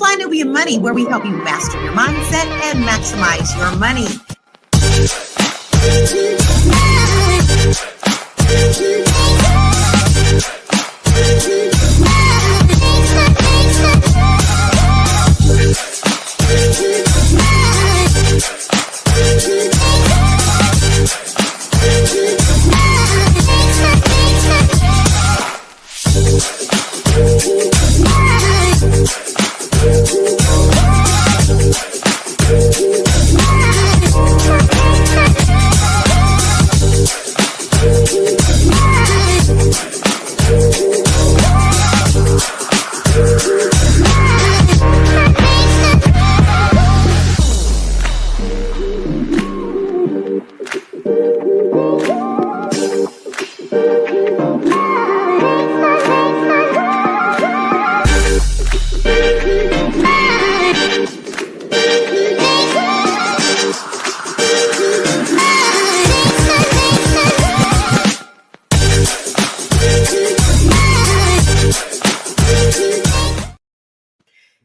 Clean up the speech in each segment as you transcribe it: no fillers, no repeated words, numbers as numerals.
Fly Nubian Money, where we help you master your mindset and maximize your money.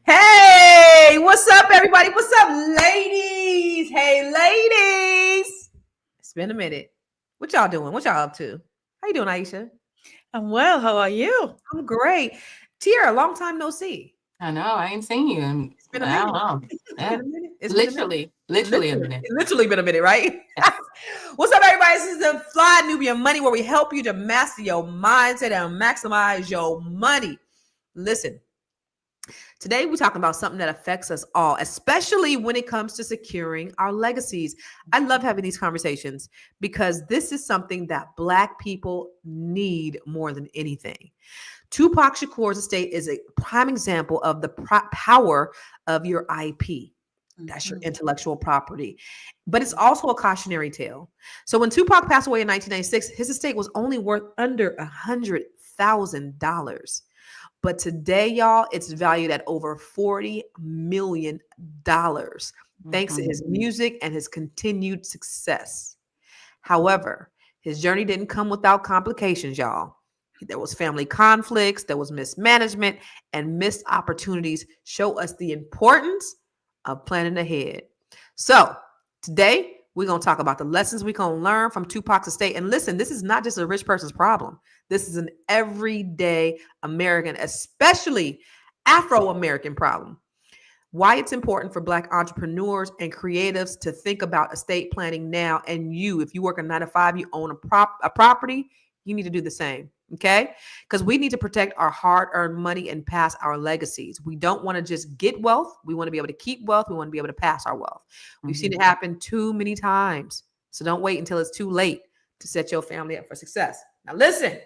Hey, what's up, everybody? What's up, ladies? Hey, ladies. It's been a minute. What y'all doing? What y'all up to? How you doing, Aisha? I'm well. How are you? I'm great. Tiara, long time no see. I know. I ain't seen you. It's been a minute. I don't know. It's been a minute. It's Literally a minute. It's literally been a minute, right? What's up, everybody? This is the Fly Nubian Money, where we help you to master your mindset and maximize your money. Listen, today we're talking about something that affects us all, especially when it comes to securing our legacies. I love having these conversations because this is something that Black people need more than anything. Tupac Shakur's estate is a prime example of the power of your IP. That's your intellectual property. But it's also a cautionary tale. So when Tupac passed away in 1996, his estate was only worth under $100,000. But today, y'all, it's valued at over $40 million, thanks to his music and his continued success. However, his journey didn't come without complications, y'all. There was family conflicts, there was mismanagement, and missed opportunities show us the importance of planning ahead. So today, we're going to talk about the lessons we're going to learn from Tupac's estate. And listen, this is not just a rich person's problem. This is an everyday American, especially Afro-American problem. Why it's important for Black entrepreneurs and creatives to think about estate planning now. And you, if you work a 9-to-5, you own a property, you need to do the same. Okay? Because we need to protect our hard-earned money and pass our legacies. We don't want to just get wealth. We want to be able to keep wealth. We want to be able to pass our wealth. We've seen it happen too many times. So don't wait until it's too late to set your family up for success. Now listen,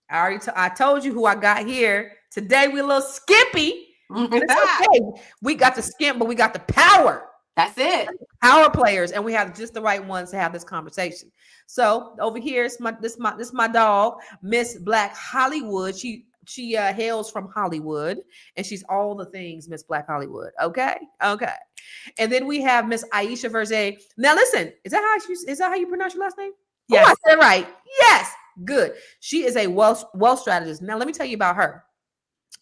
I told you who I got here. Today we're a little skimpy. It's okay. We got the skimp, but we got the power. That's it. Power players, and we have just the right ones to have this conversation. So over here is my dog, Miss Black Hollywood. She hails from Hollywood, and she's all the things Miss Black Hollywood. Okay. And then we have Miss Aisha Verze. Now listen, is that how you pronounce your last name? Yes. Oh, I said it right. Yes, good. She is a wealth strategist. Now let me tell you about her.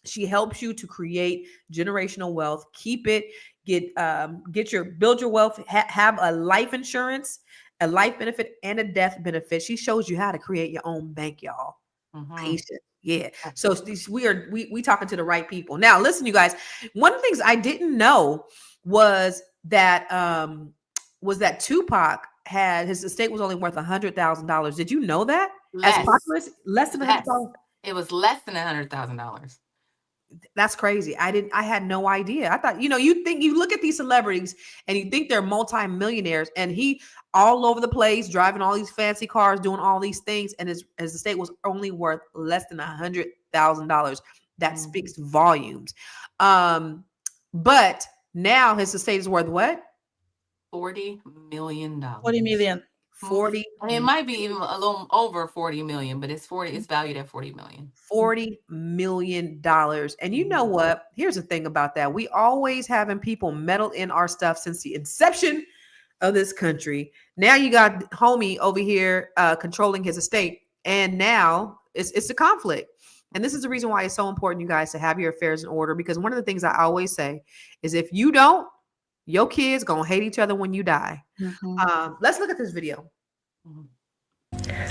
She helps you to create generational wealth, keep it, build your wealth, have a life insurance, a life benefit, and a death benefit. She shows you how to create your own bank, y'all. Aisha. Yeah. So we talking to the right people. Now, listen, you guys, one of the things I didn't know was that Tupac had his estate was only worth $100,000. Did you know that? Less than $100,000. It was less than $100,000. That's crazy. I had no idea. I thought, you look at these celebrities and you think they're multi-millionaires, and he all over the place, driving all these fancy cars, doing all these things. And his estate was only worth less than $100,000. That speaks volumes. But now his estate is worth what? $40 million. 40 million. 40. I mean, it might be even a little over 40 million, but it's valued at 40 million. $40 million. And you know what? Here's the thing about that. We always having people meddle in our stuff since the inception of this country. Now you got homie over here controlling his estate. And now it's a conflict. And this is the reason why it's so important, you guys, to have your affairs in order. Because one of the things I always say is if you don't, your kids gonna hate each other when you die. Let's look at this video.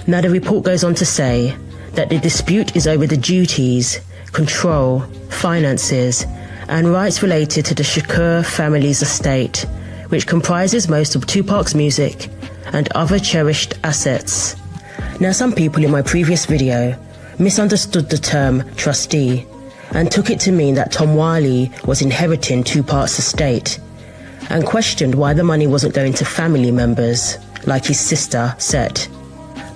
Now the report goes on to say that the dispute is over the duties, control, finances, and rights related to the Shakur family's estate, which comprises most of Tupac's music and other cherished assets. Now some people in my previous video misunderstood the term trustee and took it to mean that Tom Wiley was inheriting Tupac's estate and questioned why the money wasn't going to family members, like his sister said.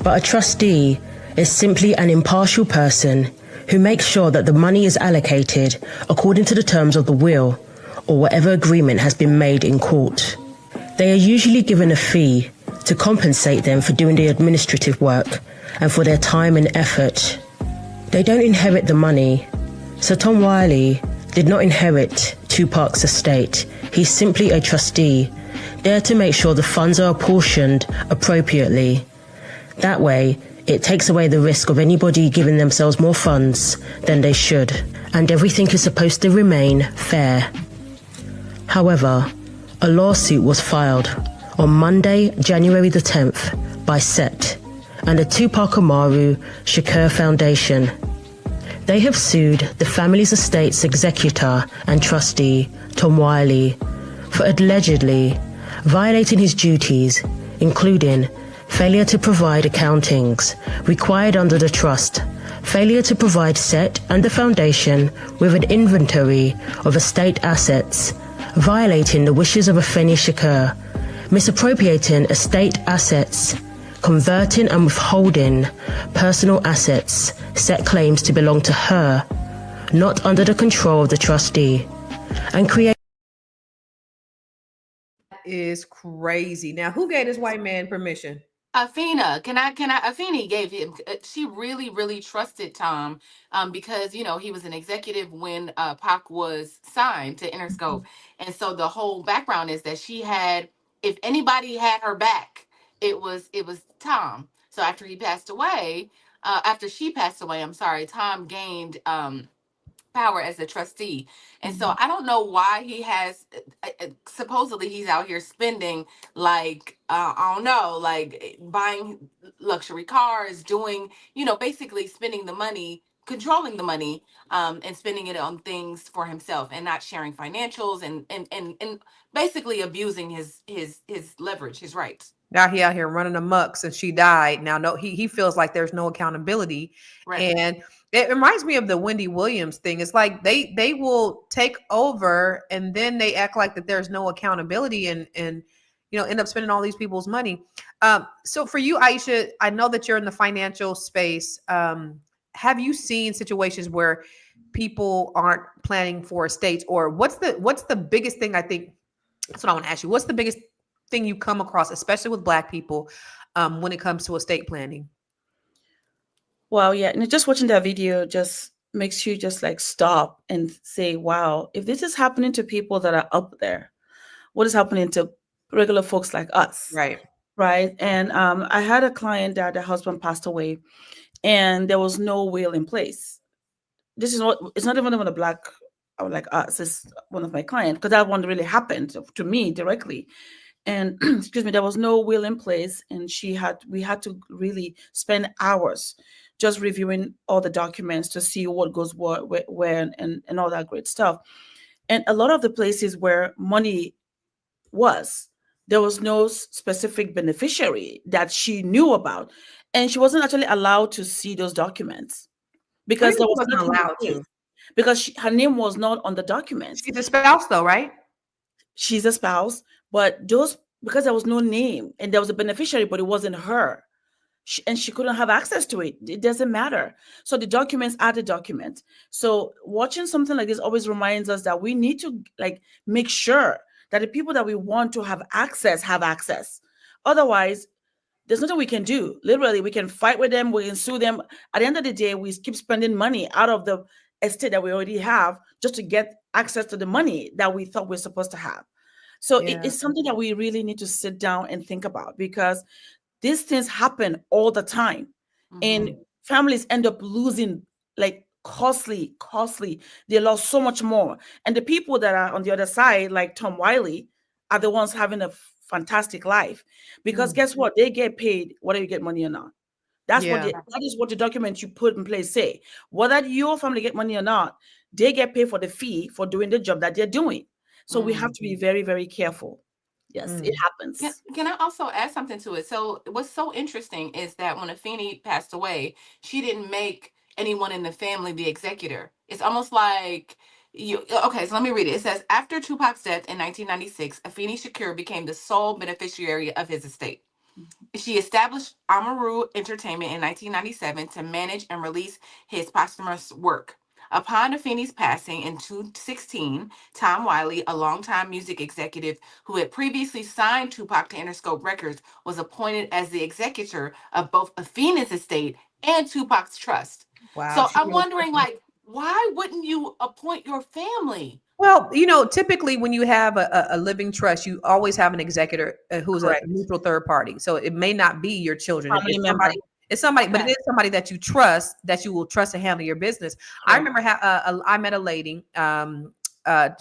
But a trustee is simply an impartial person who makes sure that the money is allocated according to the terms of the will or whatever agreement has been made in court. They are usually given a fee to compensate them for doing the administrative work and for their time and effort. They don't inherit the money, so Tom Wiley did not inherit Tupac's estate. He's simply a trustee, there to make sure the funds are apportioned appropriately. That way, it takes away the risk of anybody giving themselves more funds than they should, and everything is supposed to remain fair. However, a lawsuit was filed on Monday, January the 10th by SET and the Tupac Amaru Shakur Foundation. They have sued the family's estate's executor and trustee, Tom Wiley, for allegedly violating his duties, including failure to provide accountings required under the trust, failure to provide SET and the foundation with an inventory of estate assets, violating the wishes of Afeni Shakur, misappropriating estate assets, converting and withholding personal assets, SET claims to belong to her, not under the control of the trustee, and create. That is crazy. Now, who gave this white man permission? Afina, Afeni gave him, she really trusted Tom, because, you know, he was an executive when Pac was signed to Interscope. And so the whole background is that she had, if anybody had her back, it was Tom. So after he passed away, after she passed away, I'm sorry, Tom gained power as a trustee. And so I don't know why he has, supposedly he's out here spending like, I don't know, like buying luxury cars, doing, you know, basically spending the money, controlling the money, and spending it on things for himself and not sharing financials and basically abusing his leverage, his rights. Now he out here running amok since she died. Now, no, he feels like there's no accountability. Right. And it reminds me of the Wendy Williams thing. It's like they will take over and then they act like that there's no accountability and you know end up spending all these people's money. So for you, Aisha, I know that you're in the financial space. Have you seen situations where people aren't planning for estates, or what's the biggest thing? I think that's what I want to ask you. What's the biggest thing you come across, especially with Black people, when it comes to estate planning? Well, yeah, and just watching that video just makes you just like stop and say, wow, if this is happening to people that are up there, what is happening to regular folks like us? Right. Right. And I had a client that the husband passed away and there was no will in place. This is what, it's not even a Black like us, it's one of my clients, because that one really happened to me directly. And excuse me, there was no will in place, and we had to really spend hours just reviewing all the documents to see what goes where and all that great stuff. And a lot of the places where money was, there was no specific beneficiary that she knew about, and she wasn't actually allowed to see those documents because there was wasn't nothing in allowed place. to. Because her name was not on the documents. She's a spouse, though, right? She's a spouse, but because there was no name and there was a beneficiary, but it wasn't her, and she couldn't have access to it. It doesn't matter. So the documents are the documents. So watching something like this always reminds us that we need to like make sure that the people that we want to have access have access. Otherwise, there's nothing we can do. Literally, we can fight with them, we can sue them. At the end of the day, we keep spending money out of the estate that we already have just to get access to the money that we thought we we're supposed to have. So it's something that we really need to sit down and think about, because these things happen all the time. And families end up losing like costly. They lost so much more. And the people that are on the other side, like Tom Wiley, are the ones having a fantastic life. Because guess what? They get paid whether you get money or not. That is what the document you put in place say. Whether your family get money or not, they get paid for the fee for doing the job that they're doing. So we have to be very, very careful. Yes, it happens. Can I also add something to it? So what's so interesting is that when Afeni passed away, she didn't make anyone in the family the executor. It's almost like okay, so let me read it. It says, after Tupac's death in 1996, Afeni Shakur became the sole beneficiary of his estate. She established Amaru Entertainment in 1997 to manage and release his posthumous work. Upon Afeni's passing in 2016, Tom Wiley, a longtime music executive who had previously signed Tupac to Interscope Records, was appointed as the executor of both Afeni's estate and Tupac's trust. Wow. So I'm wondering, like, why wouldn't you appoint your family? Well, you know, typically when you have a living trust, you always have an executor who's Correct. a neutral third party. So it may not be your children. Family It's member. somebody, it's somebody, but Okay. it is somebody that you trust, that you will trust to handle your business. I remember I met a lady.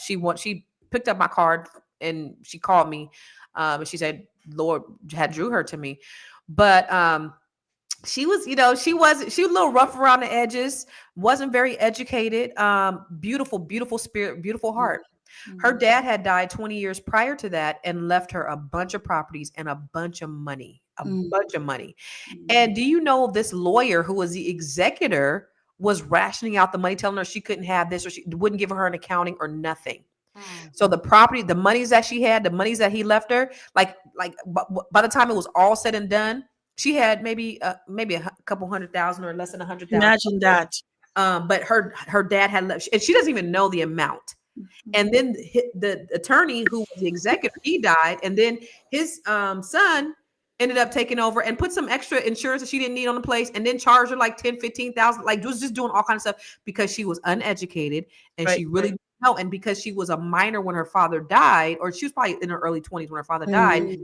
She picked up my card and she called me, and she said, "Lord had drew her to me," but she was, you know, she was a little rough around the edges, wasn't very educated, beautiful spirit, beautiful heart. Her dad had died 20 years prior to that and left her a bunch of properties and a bunch of money, bunch of money. And do you know this lawyer who was the executor was rationing out the money, telling her she couldn't have this or she wouldn't give her an accounting or nothing. So the property, the monies that she had, the monies that he left her, like by the time it was all said and done, she had maybe a couple $100,000 or less than $100,000. Imagine that. But her dad had left, and she doesn't even know the amount. And then the attorney who was the executor, he died, and then his son ended up taking over and put some extra insurance that she didn't need on the place, and then charged her like 10, 15,000, like was just doing all kinds of stuff because she was uneducated and she really didn't know. And because she was a minor when her father died, or she was probably in her early 20s when her father died,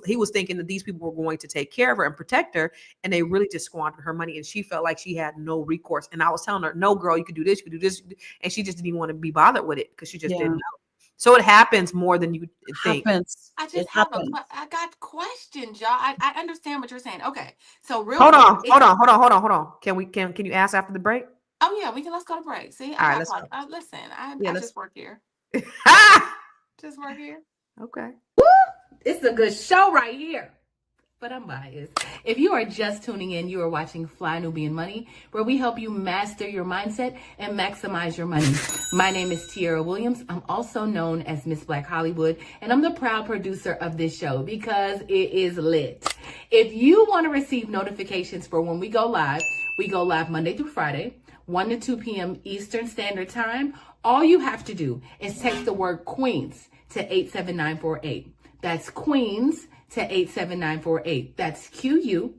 he was thinking that these people were going to take care of her and protect her, and they really just squandered her money, and she felt like she had no recourse. And I was telling her, no, girl, you could do this, you could do this, and she just didn't even want to be bothered with it because she just didn't know. So it happens more than you think. I just I got questions, y'all. I understand what you're saying. Okay, so hold on. Can you ask after the break? Oh yeah, let's go to break. See, all right, let's go. Listen, I just work here. Just work here. Okay. Woo! It's a good show right here. But I'm biased. If you are just tuning in, you are watching Fly Nubian Money, where we help you master your mindset and maximize your money. My name is Tiara Williams. I'm also known as Miss Black Hollywood, and I'm the proud producer of this show because it is lit. If you want to receive notifications for when we go live Monday through Friday, 1 to 2 p.m. Eastern Standard Time. All you have to do is text the word Queens to 87948. That's Queens to 87948. That's QUEENS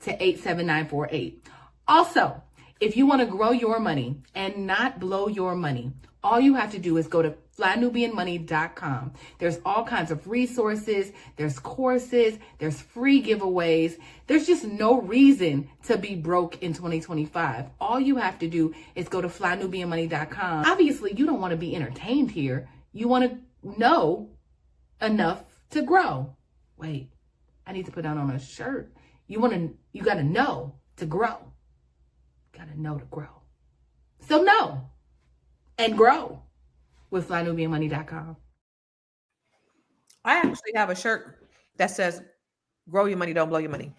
to 87948. Also, if you want to grow your money and not blow your money, all you have to do is go to flynubianmoney.com. There's all kinds of resources, there's courses, there's free giveaways. There's just no reason to be broke in 2025. All you have to do is go to flynubianmoney.com. Obviously, you don't want to be entertained here. You want to know enough to grow. Wait, I need to put that on a shirt. You got to know to grow. Got to know to grow. So know and grow with flynubianmoney.com. I actually have a shirt that says, "Grow your money, don't blow your money."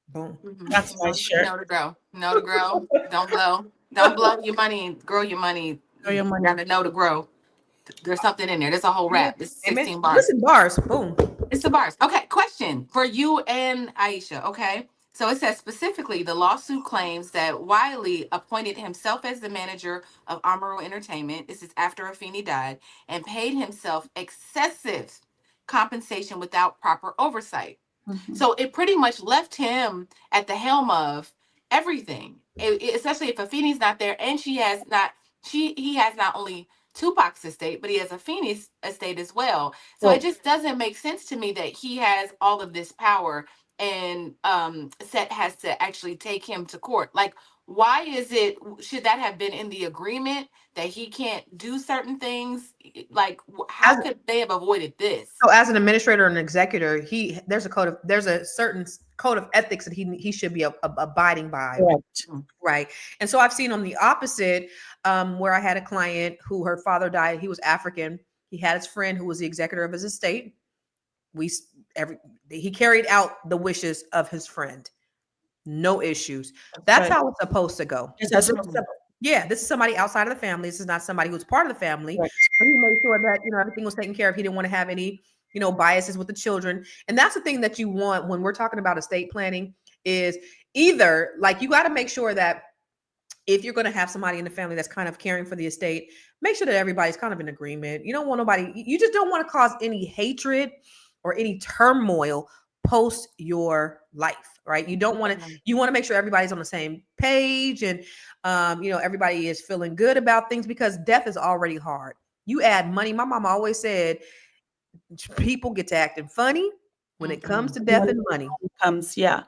Boom. That's my shirt. Know to grow. Know to grow. Don't blow. Don't blow your money. Grow your money. Grow your money. Got to know to grow. There's something in there. There's a whole rap. It's 16 bars. Listen, bars. Boom. It's the bars. Okay, question for you and Aisha. Okay. So it says specifically the lawsuit claims that Wiley appointed himself as the manager of Amaru Entertainment. This is after Afeni died, and paid himself excessive compensation without proper oversight. So it pretty much left him at the helm of everything, especially if Afeni's not there, and he has not only Tupac's estate, but he has Afeni's estate as well. So it just doesn't make sense to me that he has all of this power and Set has to actually take him to court. Like, why is it, should that have been in the agreement that he can't do certain things? Like, how As could they have avoided this? so as an administrator and executor, there's a certain code of ethics that he should be abiding by. Correct. Right. And so I've seen on the opposite, where I had a client who her father died. He was African. He had his friend who was the executor of his estate. We every he carried out the wishes of his friend. No issues. That's Right. how it's supposed to go. Yes, that's Yeah, this is somebody outside of the family. This is not somebody who's part of the family. Right. But he made sure that everything was taken care of. He didn't want to have any biases with the children. And that's the thing that you want when we're talking about estate planning is either like you got to make sure that if you're going to have somebody in the family that's kind of caring for the estate, make sure that everybody's kind of in agreement. You don't want nobody, you just don't want to cause any hatred or any turmoil post your life, right? You don't want to, you want to make sure everybody's on the same page and, everybody is feeling good about things because death is already hard. You add money. My mama always said people get to acting funny when it comes to death and money. Comes, yeah.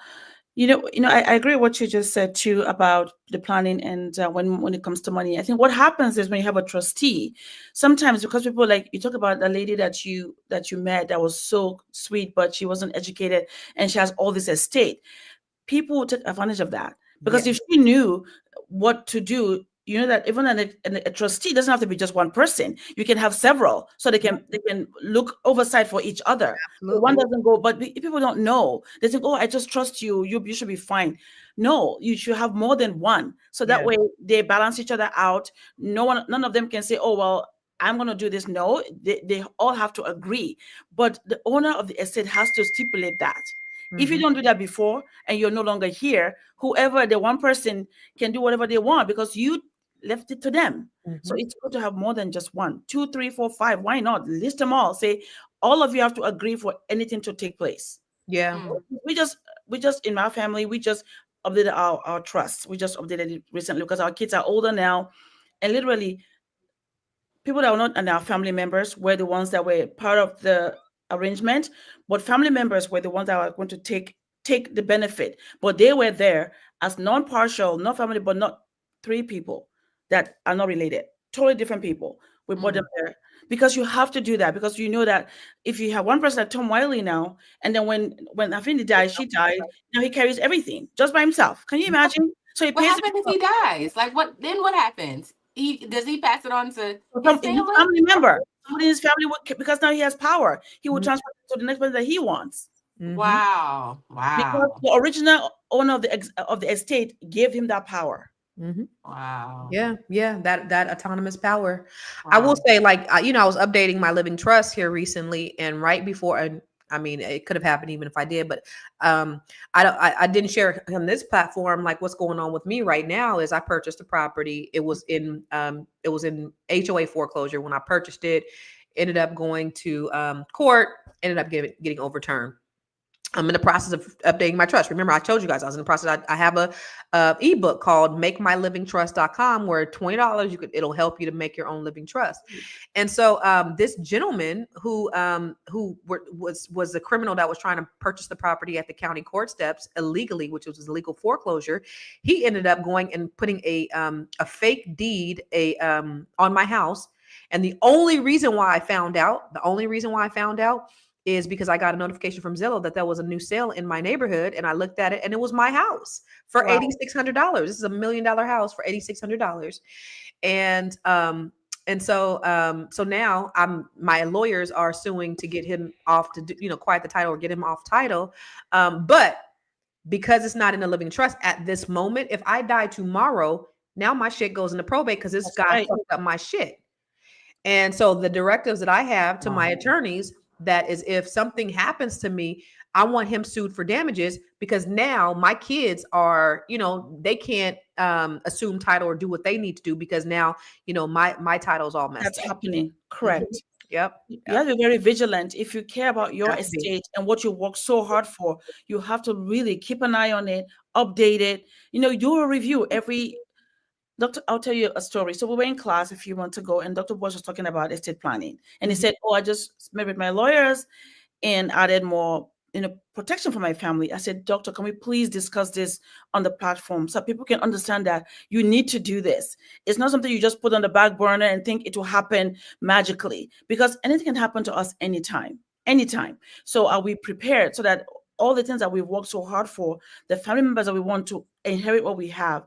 I agree with what you just said too about the planning and when it comes to money. I think what happens is when you have a trustee, sometimes because people like you talk about the lady that you met that was so sweet, but she wasn't educated and she has all this estate. People take advantage of that because if she knew what to do, you know that even a trustee doesn't have to be just one person. You can have several, so they can look oversight for each other. So one doesn't go, but people don't know. They think, "Oh, I just trust you. You should be fine." No, you should have more than one, so that way they balance each other out. None of them can say, "Oh, well, I'm going to do this." No, they all have to agree, but the owner of the estate has to stipulate that. If you don't do that before and you're no longer here, whoever the one person can do whatever they want because you left it to them. So it's good to have more than just 1, 2, 3, 4, 5. Why not list them all? Say all of you have to agree for anything to take place. Yeah. We just in my family, we just updated our trust. We just updated it recently because our kids are older now, and literally people that were not and our family members were the ones that were part of the arrangement, but family members were the ones that were going to take the benefit. But they were there as non-partial, not family, but not 3 people that are not related, totally different people. We brought them there because you have to do that because you know that if you have one person like Tom Wiley now, and then when Afeni died, she died. Now he carries everything just by himself. Can you imagine? So he What pays. happens if he dies? Like what? Then what happens? Does he pass it on to his family member? Somebody in his family would, because now he has power. He will transfer it to the next person that he wants. Wow! Because the original owner of the estate gave him that power. Wow. Yeah, that autonomous power. I will say, like, I was updating my living trust here recently, and right before, and I mean, it could have happened even if I did, but I didn't share on this platform. Like, what's going on with me right now is I purchased a property. It was in HOA foreclosure when I purchased it. Ended up going to court. Ended up getting overturned. I'm in the process of updating my trust. Remember, I told you guys I was in the process. I have a ebook called MakeMyLivingTrust.com where $20 it'll help you to make your own living trust. And so this gentleman who was the criminal that was trying to purchase the property at the county court steps illegally, which was illegal foreclosure, he ended up going and putting a fake deed on my house. And the only reason why I found out is because I got a notification from Zillow that there was a new sale in my neighborhood, and I looked at it, and it was my house for $8,600. This is $1 million house for $8,600, and so now my lawyers are suing to get him off to quiet the title or get him off title, but because it's not in a living trust at this moment, if I die tomorrow, now my shit goes into probate because this guy fucked up my shit. And so the directives that I have to my attorneys, that is, if something happens to me, I want him sued for damages because now my kids are, they can't assume title or do what they need to do because now, my title is all messed up. That's happening. Correct. Yep. You have to be very vigilant. If you care about your estate and what you work so hard for, you have to really keep an eye on it, update it. Do a review every. Doctor, I'll tell you a story. So we were in class a few months ago, and Dr. Bosch was talking about estate planning. And he said, "Oh, I just met with my lawyers and added more protection for my family. I said, doctor, can we please discuss this on the platform so people can understand that you need to do this. It's not something you just put on the back burner and think it will happen magically, because anything can happen to us anytime. So are we prepared so that all the things that we've worked so hard for, the family members that we want to inherit what we have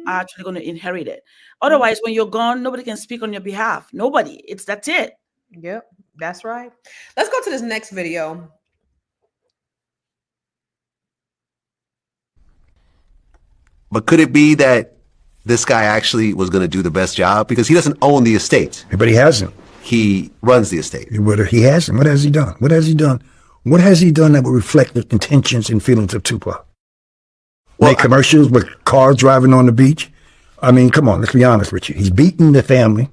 are actually going to inherit it. Otherwise, when you're gone, nobody can speak on your behalf. Nobody. That's it. Yep, that's right. Let's go to this next video. But could it be that this guy actually was going to do the best job? Because he doesn't own the estate. But he hasn't. He runs the estate. He hasn't. What has he done? What has he done? What has he done that would reflect the intentions and feelings of Tupac? Well, Make commercials with cars driving on the beach? I mean, come on, let's be honest with you. He's beating the family.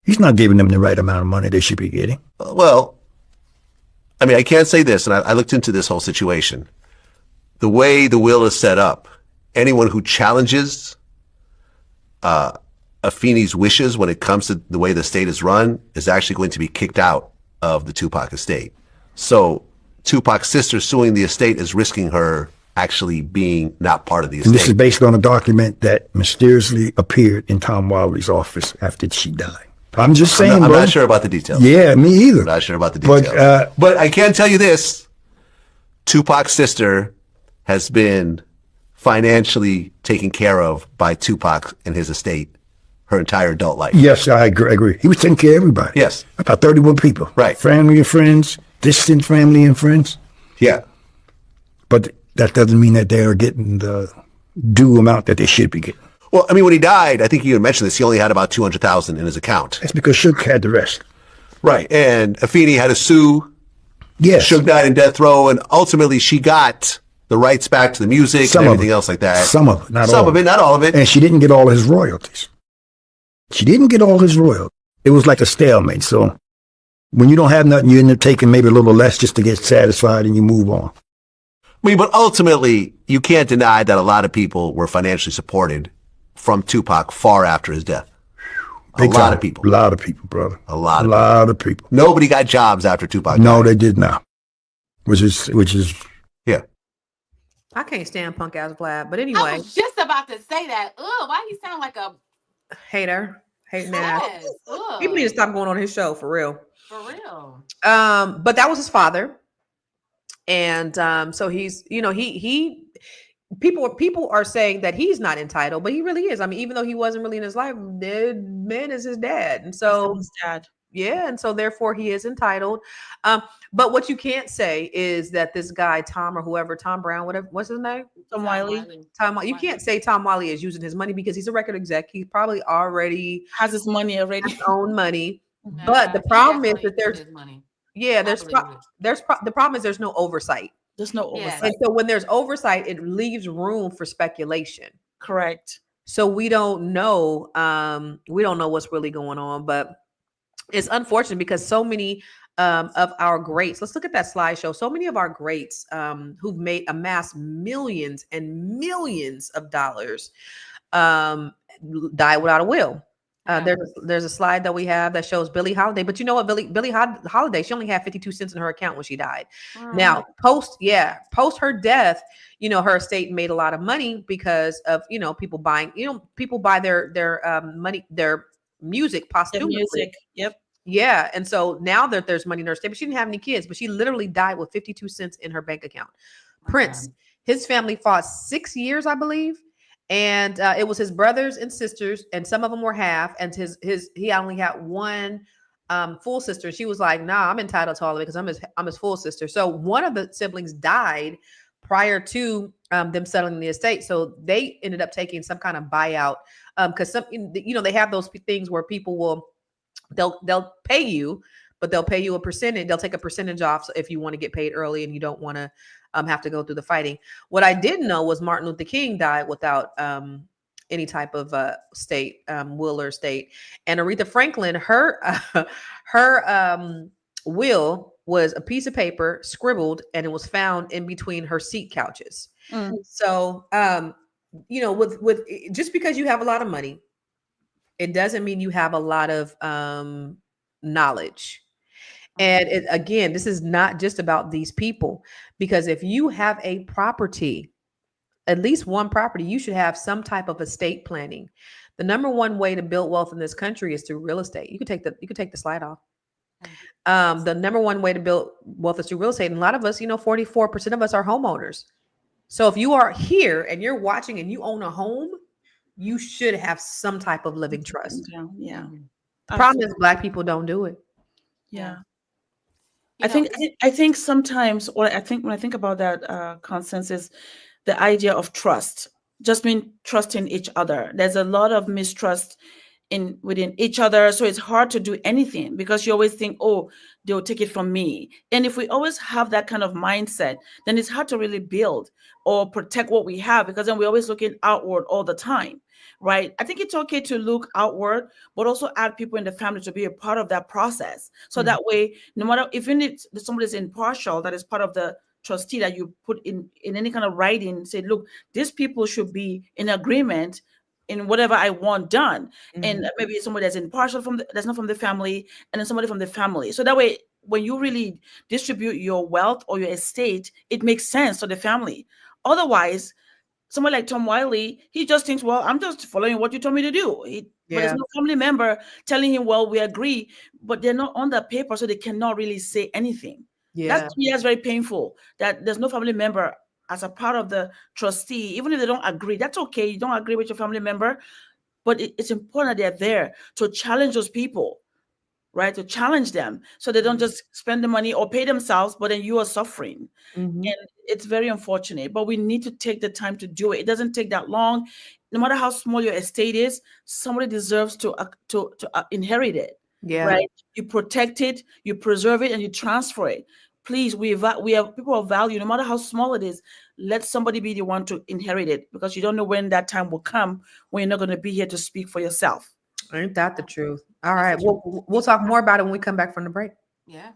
He's not giving them the right amount of money they should be getting. Well, I mean, I can't say this, and I looked into this whole situation. The way the will is set up, anyone who challenges Afeni's wishes when it comes to the way the state is run is actually going to be kicked out of the Tupac estate. So Tupac's sister suing the estate is risking her actually being not part of the estate. And this is based on a document that mysteriously appeared in Tom Wiley's office after she died. I'm just saying, I'm not sure about the details. Yeah, me either. I'm not sure about the details. But I can tell you this. Tupac's sister has been financially taken care of by Tupac and his estate her entire adult life. Yes, I agree. He was taking care of everybody. Yes. About 31 people. Right. Family and friends, distant family and friends. Yeah. But that doesn't mean that they are getting the due amount that they should be getting. Well, I mean, when he died, I think you mentioned this, he only had about $200,000 in his account. That's because Suge had the rest. Right. And Afeni had to sue. Yes. Suge died in death row, and ultimately she got the rights back to the music and everything else like that. Some of it, not all. Some of it, not all of it. And she didn't get all his royalties. It was like a stalemate. So when you don't have nothing, you end up taking maybe a little less just to get satisfied and you move on. I mean, but ultimately, you can't deny that a lot of people were financially supported from Tupac far after his death. A lot of people. A lot of people, brother. A lot of people. Nobody got jobs after Tupac died. No, they did not. Which is yeah. I can't stand punk ass Vlad, but I anyway, was just about to say that. Ugh, why he sound like a hating ass. yes, ugh, People need to stop going on his show for real. for real. But that was his father, and so he's, he people are saying that he's not entitled, but he really is. I mean, even though he wasn't really in his life, the man is his dad, and so His dad. yeah, and so therefore he is entitled. But what you can't say is that this guy Tom or whoever, Tom Brown, whatever, what's his name? Tom Wiley You can't say Tom Wiley is using his money because he's a record exec. He probably already has his money already. his own money. No, But the he problem is definitely that there's used his money. yeah, I there's believe it. the problem is there's no oversight. There's no Yes. oversight. And so when there's oversight, it leaves room for speculation. Correct. So we don't know what's really going on, but it's unfortunate because so many of our greats, let's look at that slideshow. So many of our greats who've amassed millions and millions of dollars died without a will. There's a slide that we have that shows Billie Holiday, but you know what, Billie Holiday, she only had 52 cents in her account when she died. Now, post her death, her estate made a lot of money because of people buying, people buy their money, their music posthumously. Music. Yep. Yeah, and so now that there's money in her estate, but she didn't have any kids, but she literally died with 52 cents in her bank account. Prince, his family fought 6 years, I believe. And it was his brothers and sisters, and some of them were half. And he only had one full sister. She was like, "Nah, I'm entitled to all of it because I'm his full sister." So one of the siblings died prior to them settling the estate. So they ended up taking some kind of buyout because they have those things where people they'll pay you, but they'll pay you a percentage. They'll take a percentage off if you want to get paid early and you don't want to have to go through the fighting. What I didn't know was Martin Luther King died without any type of state, will or state. And Aretha Franklin, her will was a piece of paper scribbled, and it was found in between her seat couches. So, with just because you have a lot of money, it doesn't mean you have a lot of knowledge. And again, this is not just about these people, because if you have a property, at least one property, you should have some type of estate planning. The number one way to build wealth in this country is through real estate. You could take the slide off. The number one way to build wealth is through real estate. And a lot of us, 44% of us are homeowners. So if you are here and you're watching and you own a home, you should have some type of living trust. Yeah. The problem is Black people don't do it. Yeah. You I know, think I think sometimes, or I think when I think about that, Constance, is the idea of trust. Just mean trusting each other. There's a lot of mistrust in within each other, so it's hard to do anything because you always think, oh, they'll take it from me. And if we always have that kind of mindset, then it's hard to really build or protect what we have, because then we're always looking outward all the time, right? I think it's okay to look outward, but also add people in the family to be a part of that process. So that way, no matter, even if somebody's impartial, that is part of the trustee that you put in any kind of writing, say, look, these people should be in agreement in whatever I want done. And maybe somebody that's impartial that's not from the family, and then somebody from the family. So that way, when you really distribute your wealth or your estate, it makes sense to the family. Otherwise, someone like Tom Wiley, he just thinks, well, I'm just following what you told me to do. But there's Yeah. no family member telling him, well, we agree, but they're not on that paper, so they cannot really say anything. That's, Yeah. to me, that's very painful, that there's no family member as a part of the trustee. Even if they don't agree, that's okay. You don't agree with your family member, but it's important that they're there to challenge those people, right? To challenge them so they don't just spend the money or pay themselves, but then you are suffering. Mhm. And it's very unfortunate, but we need to take the time to do it. It doesn't take that long. No matter how small your estate is, somebody deserves to inherit it, Yeah. right? You protect it, you preserve it, and you transfer it. Please, we have people of value, no matter how small it is. Let somebody be the one to inherit it, because you don't know when that time will come when you're not going to be here to speak for yourself. Ain't that the truth? All That's right. the truth. We'll talk more about it when we come back from the break. Yeah.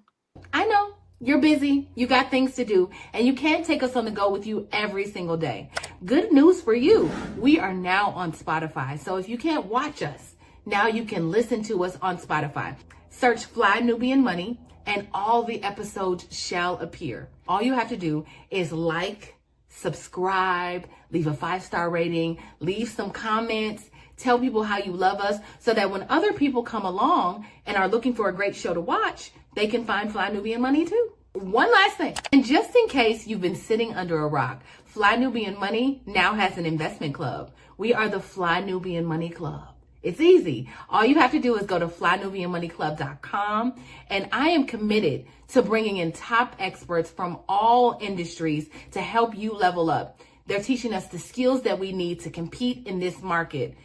I know you're busy, you got things to do, and you can't take us on the go with you every single day. Good news for you. We are now on Spotify. So if you can't watch us, now you can listen to us on Spotify. Search Fly Nubian Money and all the episodes shall appear. All you have to do is like, subscribe, leave a 5-star rating, leave some comments, tell people how you love us, so that when other people come along and are looking for a great show to watch, they can find Fly Nubian Money too. One last thing, and just in case you've been sitting under a rock, Fly Nubian Money now has an investment club. We are the Fly Nubian Money Club. It's easy. All you have to do is go to flynubianmoneyclub.com, and I am committed to bringing in top experts from all industries to help you level up. They're teaching us the skills that we need to compete in this market.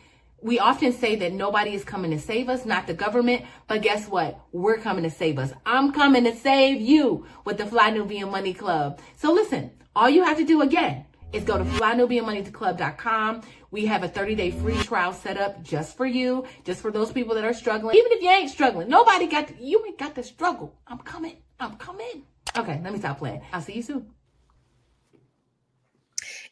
We often say that nobody is coming to save us, not the government, but guess what? We're coming to save us. I'm coming to save you with the Fly Nubian Money Club. So listen, all you have to do again is go to flynubianmoneyclub.com. We have a 30-day free trial set up just for you, just for those people that are struggling. Even if you ain't struggling, you ain't got to struggle. I'm coming. Okay, let me stop playing. I'll see you soon.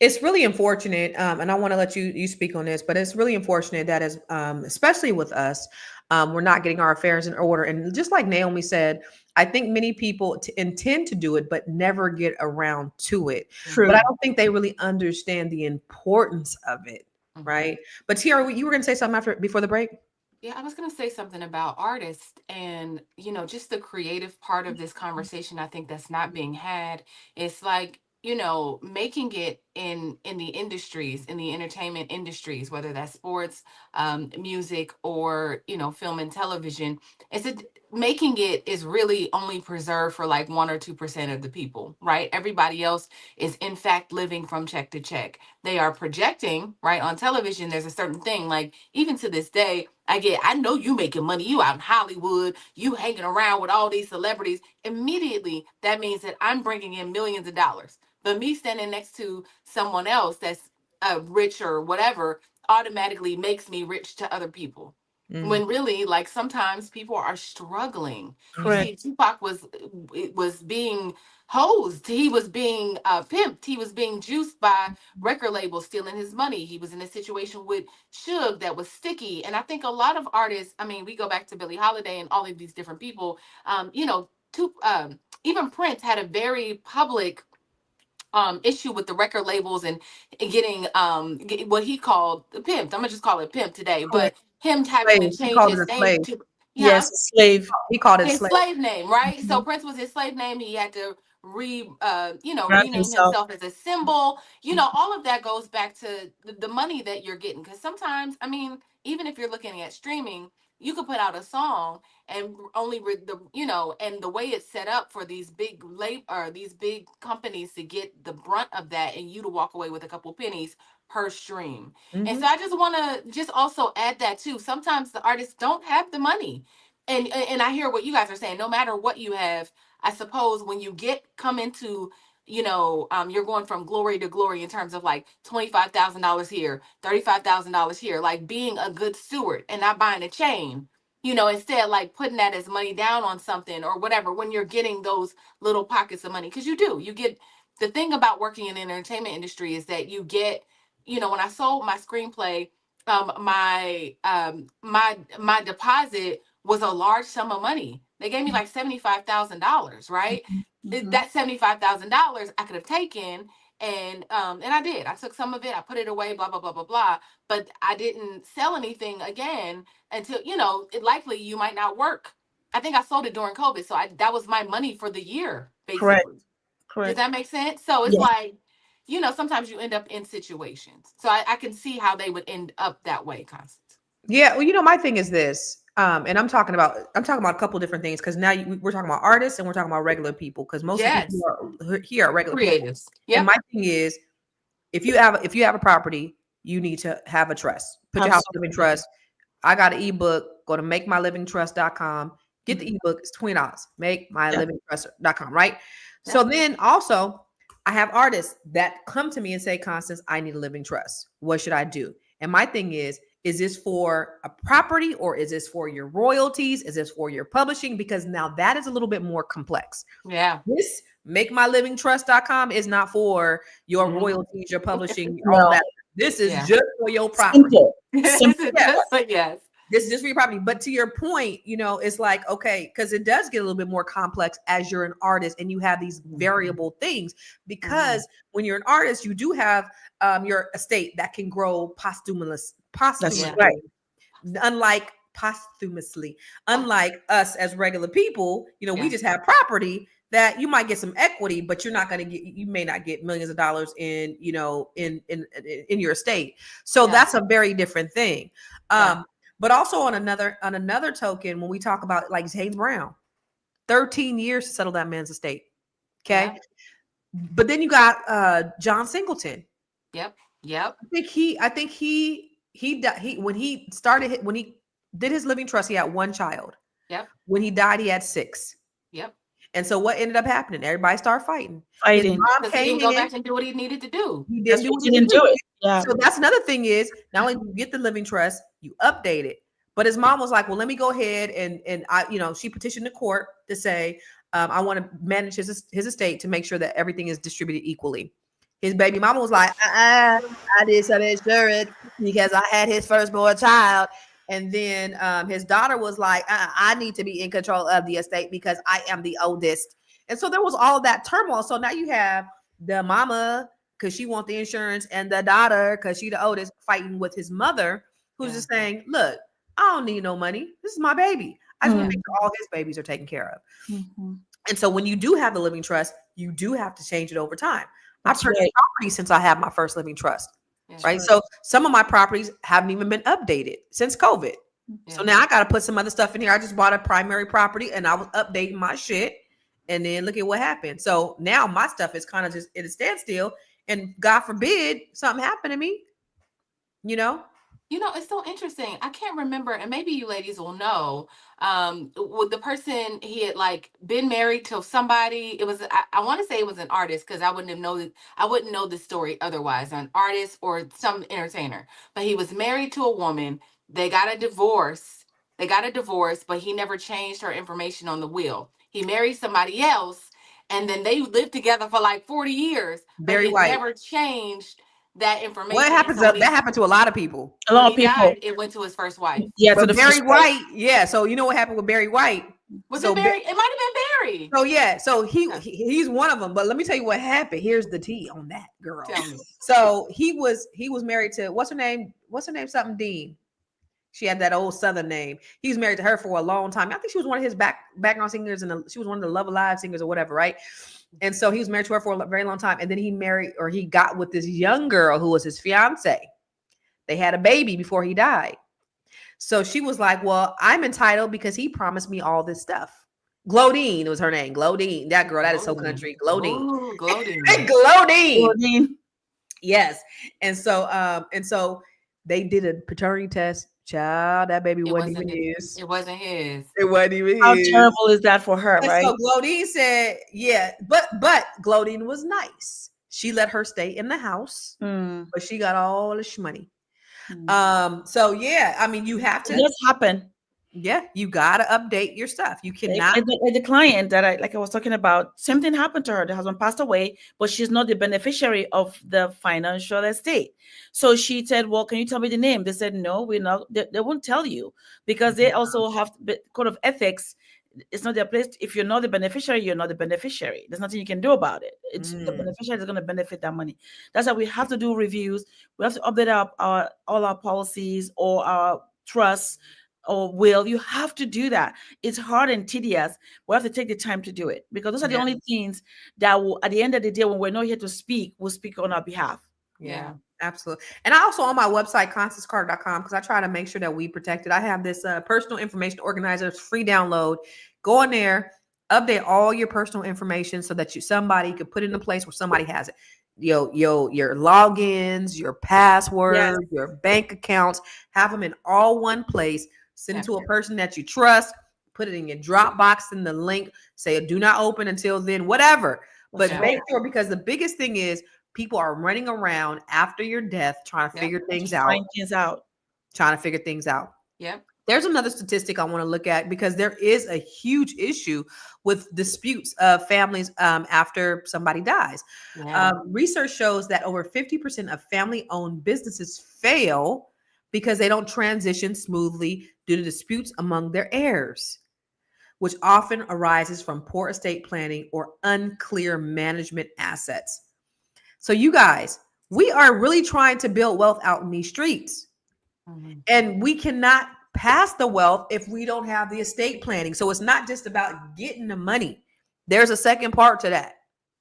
It's really unfortunate, and I want to let you speak on this, but it's really unfortunate that as especially with us, we're not getting our affairs in order. And just like Naomi said, I think many people intend to do it, but never get around to it. True. But I don't think they really understand the importance of it, right? But Tiara, you were going to say something before the break? Yeah, I was going to say something about artists and, just the creative part of this conversation. I think that's not being had. It's like, making it in the industries, in the entertainment industries, whether that's sports, music, or, film and television. Making it is really only preserved for like 1 or 2% of the people, right? Everybody else is in fact living from check to check. They are projecting, right? On television, there's a certain thing, like even to this day, I know you making money, you out in Hollywood, you hanging around with all these celebrities. Immediately, that means that I'm bringing in millions of dollars. But me standing next to someone else that's rich or whatever automatically makes me rich to other people. When really, like, sometimes people are struggling. Correct. You see, Tupac was being hosed. He was being pimped. He was being juiced by record labels stealing his money. He was in a situation with Suge that was sticky. And I think a lot of artists, I mean, we go back to Billie Holiday and all of these different people, even Prince had a very public issue with the record labels and getting what he called the pimp. I'm gonna just call it pimp today, but him having to Slave. He change called it his a name slave. to, yeah, Yes, a slave. He called it his slave. slave name, right? So Mhm. Prince was his slave name. He had to Brand rename himself. himself as a symbol. All of that goes back to the money that you're getting. Because sometimes, I mean, even if you're looking at streaming, you could put out a song and only and the way it's set up for these big these big companies to get the brunt of that, and you to walk away with a couple pennies per stream. And so Mhm. I just want to just also add that too. Sometimes the artists don't have the money, and I hear what you guys are saying. No matter what you have, I suppose when you come into you're going from glory to glory in terms of like $25,000 here, $35,000 here, like being a good steward and not buying a chain, instead like putting that as money down on something or whatever when you're getting those little pockets of money. Because you get the thing about working in the entertainment industry is that you get, when I sold my screenplay, my deposit was a large sum of money. They gave me like $75,000, right? Mhm. That $75,000 I could have taken, and I did. I took some of it, I put it away, blah blah blah blah blah. But I didn't sell anything again until it likely you might not work. I think I sold it during COVID, so that was my money for the year, Correct. basically. Does Correct. that make sense? So it's Yes. like, sometimes you end up in situations. So I can see how they would end up that way, Constance. Yeah, well, my thing is this, and I'm talking about a couple different things because now we're talking about artists and we're talking about regular people because most of the people Yes. who are here are regular people. Creatives. And Yep. my thing is, if you have a property, you need to have a trust. Put your house in Absolutely. trust. I got an ebook. Go to makemylivingtrust.com. Get the ebook. It's $20. Yeah. Makemylivingtrust.com. Right. So then also, I have artists that come to me and say, Constance, I need a living trust. What should I do? And my thing is this for a property or is this for your royalties? Is this for your publishing? Because now that is a little bit more complex. Yeah. This makemylivingtrust.com is not for your royalties, your publishing, all No. that. This is Yeah. just for your property. Simple. This Simple. is just, but yes. This is just for your property. But to your point, it's like, okay, because it does get a little bit more complex as you're an artist and you have these variable things. Because when you're an artist, you do have your estate that can grow posthumously. That's right. Unlike us as regular people, we Yeah. just have property that you might get some equity, but you may not get millions of dollars in your estate. So Yeah. that's a very different thing. Yeah. But also on another token, when we talk about like James Brown, 13 years to settle that man's estate. Okay. Yeah. But then you got John Singleton. Yep. I think he when he did his living trust, he had one child. Yep. When he died, he had 6. Yep. And so what ended up happening? Everybody started fighting. His Fighting. mom Because he came didn't go in. back and do what he needed to do. He That's didn't do what what he he didn't needed do to it. Yeah. So that's another thing is not only do you get the living trust, you update it. But his mom was like, well, let me go ahead and I, she petitioned the court to say, I want to manage his estate to make sure that everything is distributed equally. His baby mama was like, I did some insurance because I had his firstborn child. And then his daughter was like, I need to be in control of the estate because I am the oldest. And so there was all that turmoil. So now you have the mama because she wants the insurance and the daughter because she the oldest fighting with his mother who's just saying, look, I don't need no money. This is my baby. I just want to make sure all his babies are taken care of. Mhm. And so when you do have the living trust, you do have to change it over time. I've That's purchased right. property since I had my first living trust. That's Right. So some of my properties haven't even been updated since COVID. Yeah. So now I got to put some other stuff in here. I just bought a primary property and I was updating my shit. And then look at what happened. So now my stuff is kind of just at a standstill. And God forbid something happened to me. It's so interesting. I can't remember, and maybe you ladies will know. With the person, he had like been married to somebody. It was I want to say it was an artist because I wouldn't know the story otherwise. An artist or some entertainer, but he was married to a woman. They got a divorce. But he never changed her information on the will. He married somebody else, and then they lived together for like 40 years. Barry but he White. never changed that information. What happens? That happened to a lot of people. A lot When of he people. died, it went to his first wife. Yeah. But To the Barry first wife. White, yeah. So you know what happened with Barry White? Was So it Barry? It might have been married. So yeah, so he's one of them. But let me tell you what happened. Here's the tea on that, girl. Tell me. So he was married to what's her name? Something Dean. She had that old Southern name. He was married to her for a long time. I think she was one of his background singers, and she was one of the Love Alive singers or whatever, right? And so he was married to her for a very long time. And then he got with this young girl who was his fiance. They had a baby before he died. So she was like, well, I'm entitled because he promised me all this stuff. Glodine was her name. Glodine. That girl, that is so country. Glodine. Ooh, Glodine. Glodine. Yes. And so they did a paternity test. Child, that baby wasn't even his. It wasn't his. It wasn't even How his. terrible is that for her, And right? so Glodine said, yeah, but Glodine was nice. She let her stay in the house, but she got all the money. So yeah, I mean, you have to. It does happen. Yeah, you gotta update your stuff. You cannot. Like the client that I was talking about, same thing happened to her. The husband passed away, but she's not the beneficiary of the financial estate. So she said, "Well, can you tell me the name?" They said, "No, we're not." They won't tell you because they also have code of ethics. It's not their place. If you're not the beneficiary, you're not the beneficiary. There's nothing you can do about it. It's the beneficiary is going to benefit that money. That's why we have to do reviews. We have to update all our policies or our trusts or will. You have to do that. It's hard and tedious. We have to take the time to do it because those are the only things that will, at the end of the day, when we're not here to speak, will speak on our behalf. Yeah, absolutely. And I also on my website, constancecarter.com, because I try to make sure that we protect it. I have this personal information organizer, it's free download. Go in there, update all your personal information so that somebody could put it in a place where somebody has it. Your logins, your passwords, your bank accounts, have them in all one place. Send it to a person that you trust. Put it in your Dropbox in the link. Say do not open until then, whatever. But make sure, because the biggest thing is people are running around after your death trying to figure things out. Trying to figure things out. Yep. There's another statistic I want to look at because there is a huge issue with disputes of families after somebody dies. Research shows that over 50% of family-owned businesses fail because they don't transition smoothly due to disputes among their heirs, which often arises from poor estate planning or unclear management assets. So you guys, we are really trying to build wealth out in these streets. And we cannot pass the wealth if we don't have the estate planning. So it's not just about getting the money. There's a second part to that.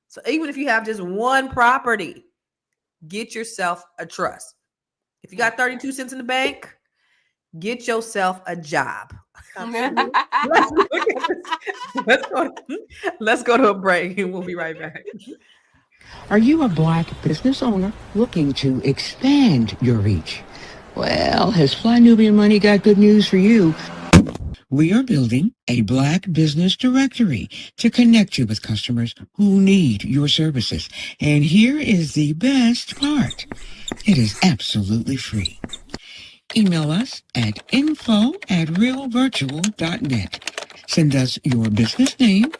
So even if you have just one property, get yourself a trust. If you got 32 cents in the bank, get yourself a job. Let's go to a break and we'll be right back. Are you a Black business owner looking to expand your reach? Well, has Fly Nubian Money got good news for you? We are building a Black business directory to connect you with customers who need your services. And here is the best part. It is absolutely free. Email us at info@realvirtual.net. Send us your business name.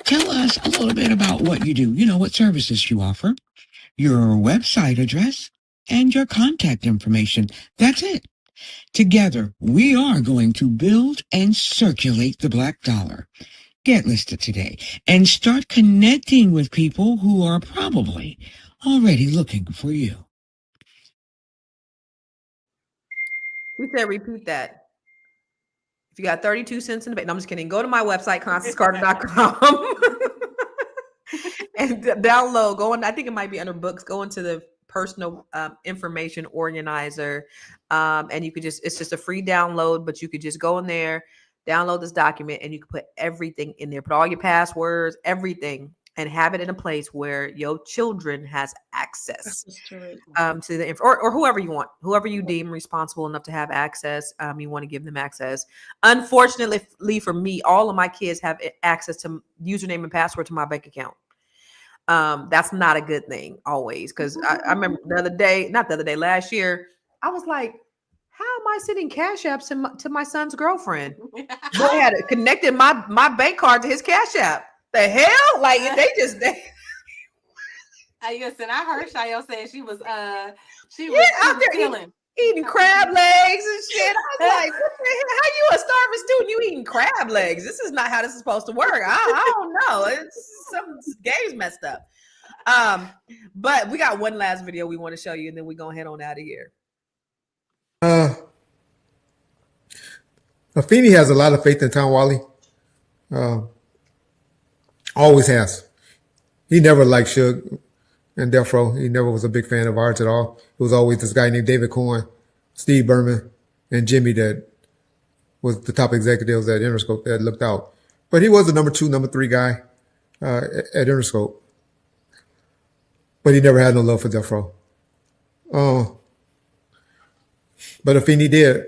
Tell us a little bit about what you do, what services you offer, your website address, and your contact information. That's it. Together, we are going to build and circulate the Black dollar. Get listed today and start connecting with people who are probably already looking for you. We said repeat that. If you got 32 cents in the bank, no, I'm just kidding. Go to my website, constancecarter.com and download. I think it might be under books. Go into the personal information organizer. And you could it's just a free download, but you could just go in there, download this document, and you can put everything in there. Put all your passwords, everything, and have it in a place where your children has access to the info, or whoever you want, whoever you deem responsible enough to have access. You want to give them access. Unfortunately for me, all of my kids have access to username and password to my bank account. That's not a good thing always, because I remember last year, I was like, how am I sending cash apps to my son's girlfriend? Boy had connected my bank card to his cash app. The hell? Like listen, I heard Shayo say she was stealing. eating crab legs and shit. I was like, what the hell? How you a starving student? You eating crab legs? This is not how this is supposed to work. I don't know. It's some game's messed up. But we got one last video we want to show you, and then we're gonna head on out of here. Afeni has a lot of faith in Tom Wally. Always has. He never liked Suge and Death Row. He never was a big fan of ours at all. It was always this guy named David Cohen, Steve Berman, and Jimmy that was the top executives at Interscope that looked out. But he was the number 2, number 3 guy at Interscope. But he never had no love for Death Row. But Afeni did,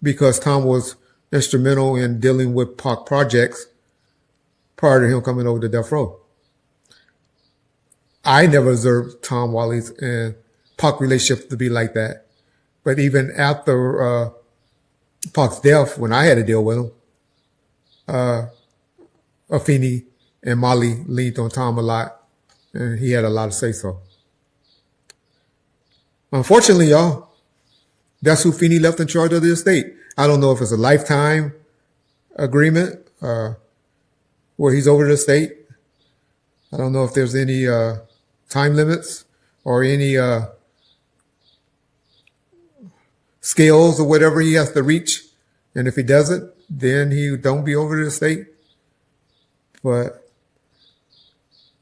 because Tom was instrumental in dealing with Pac projects prior to him coming over to Death Row. I never observed Tom Wally's and Pac relationship to be like that. But even after Pac's death, when I had to deal with him, Afeni and Molly leaned on Tom a lot, and he had a lot to say so. Unfortunately, y'all, that's who Feeney left in charge of the estate. I don't know if it's a lifetime agreement where he's over the estate. I don't know if there's any time limits or any scales or whatever he has to reach. And if he doesn't, then he don't be over the estate. But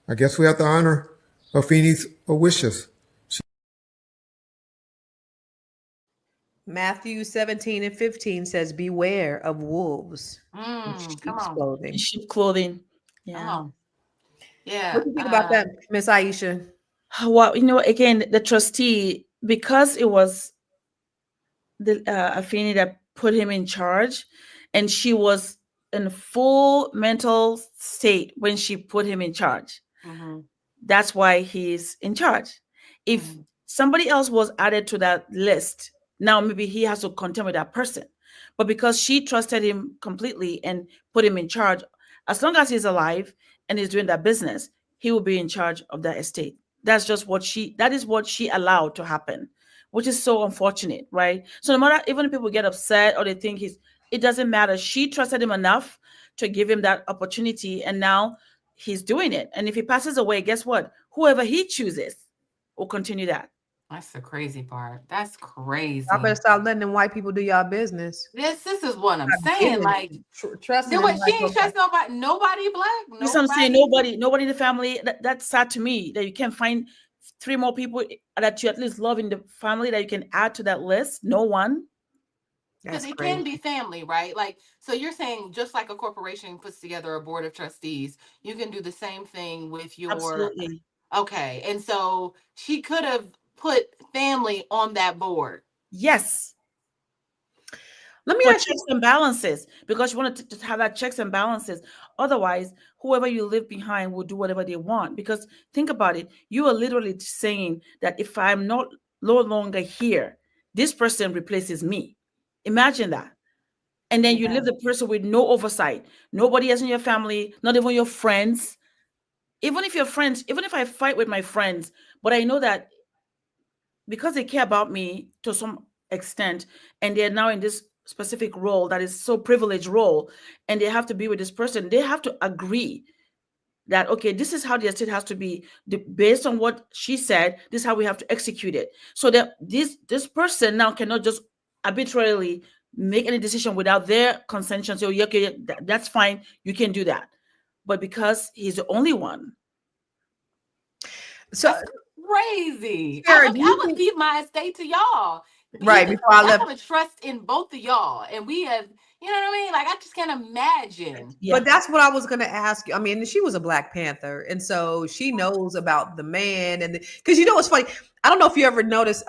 I guess we have to honor Afeni's wishes. Matthew 17:15 says, beware of wolves. Come on. Clothing. Sheep clothing. Yeah. Come on. Yeah. What do you think about that, Miss Aisha? Well, again, the trustee, because it was the Afeni that put him in charge, and she was in full mental state when she put him in charge. That's why he's in charge. If somebody else was added to that list, now maybe he has to contend with that person. But because she trusted him completely and put him in charge, as long as he's alive and he's doing that business, he will be in charge of that estate. That is what she allowed to happen, which is so unfortunate, right? So no matter, even if people get upset or they think it doesn't matter. She trusted him enough to give him that opportunity, and now he's doing it. And if he passes away, guess what? Whoever he chooses will continue that. That's the crazy part. That's crazy. I better stop letting them white people do y'all business. This is what I'm saying. Like, trust she ain't trust nobody black. That's what I'm saying. Nobody in the family. That's sad to me that you can't find 3 more people that you at least love in the family that you can add to that list. No one. Because it can be family, right? Like, so you're saying just like a corporation puts together a board of trustees, you can do the same thing with your. Absolutely. Okay, and so she could have put family on that board. Yes. Let me ask checks and balances, because you want to have that checks and balances. Otherwise, whoever you leave behind will do whatever they want. Because think about it, you are literally saying that if I'm no longer here, this person replaces me. Imagine that. And then you leave the person with no oversight. Nobody else in your family, not even your friends. Even if I fight with my friends, but I know that because they care about me to some extent, and they're now in this specific role that is so privileged role, and they have to be with this person, they have to agree that, okay, this is how the estate has to be based on what she said. This is how we have to execute it. So that this person now cannot just arbitrarily make any decision without their consent. So okay, that's fine, you can do that. But because he's the only one. So that's crazy. Sarah, I would leave my estate to y'all. Right, before I left. I have a trust in both of y'all. And we have, you know what I mean? Like, I just can't imagine. Yeah. But that's what I was going to ask you. I mean, she was a Black Panther, and so she knows about the man. And because what's funny? I don't know if you ever noticed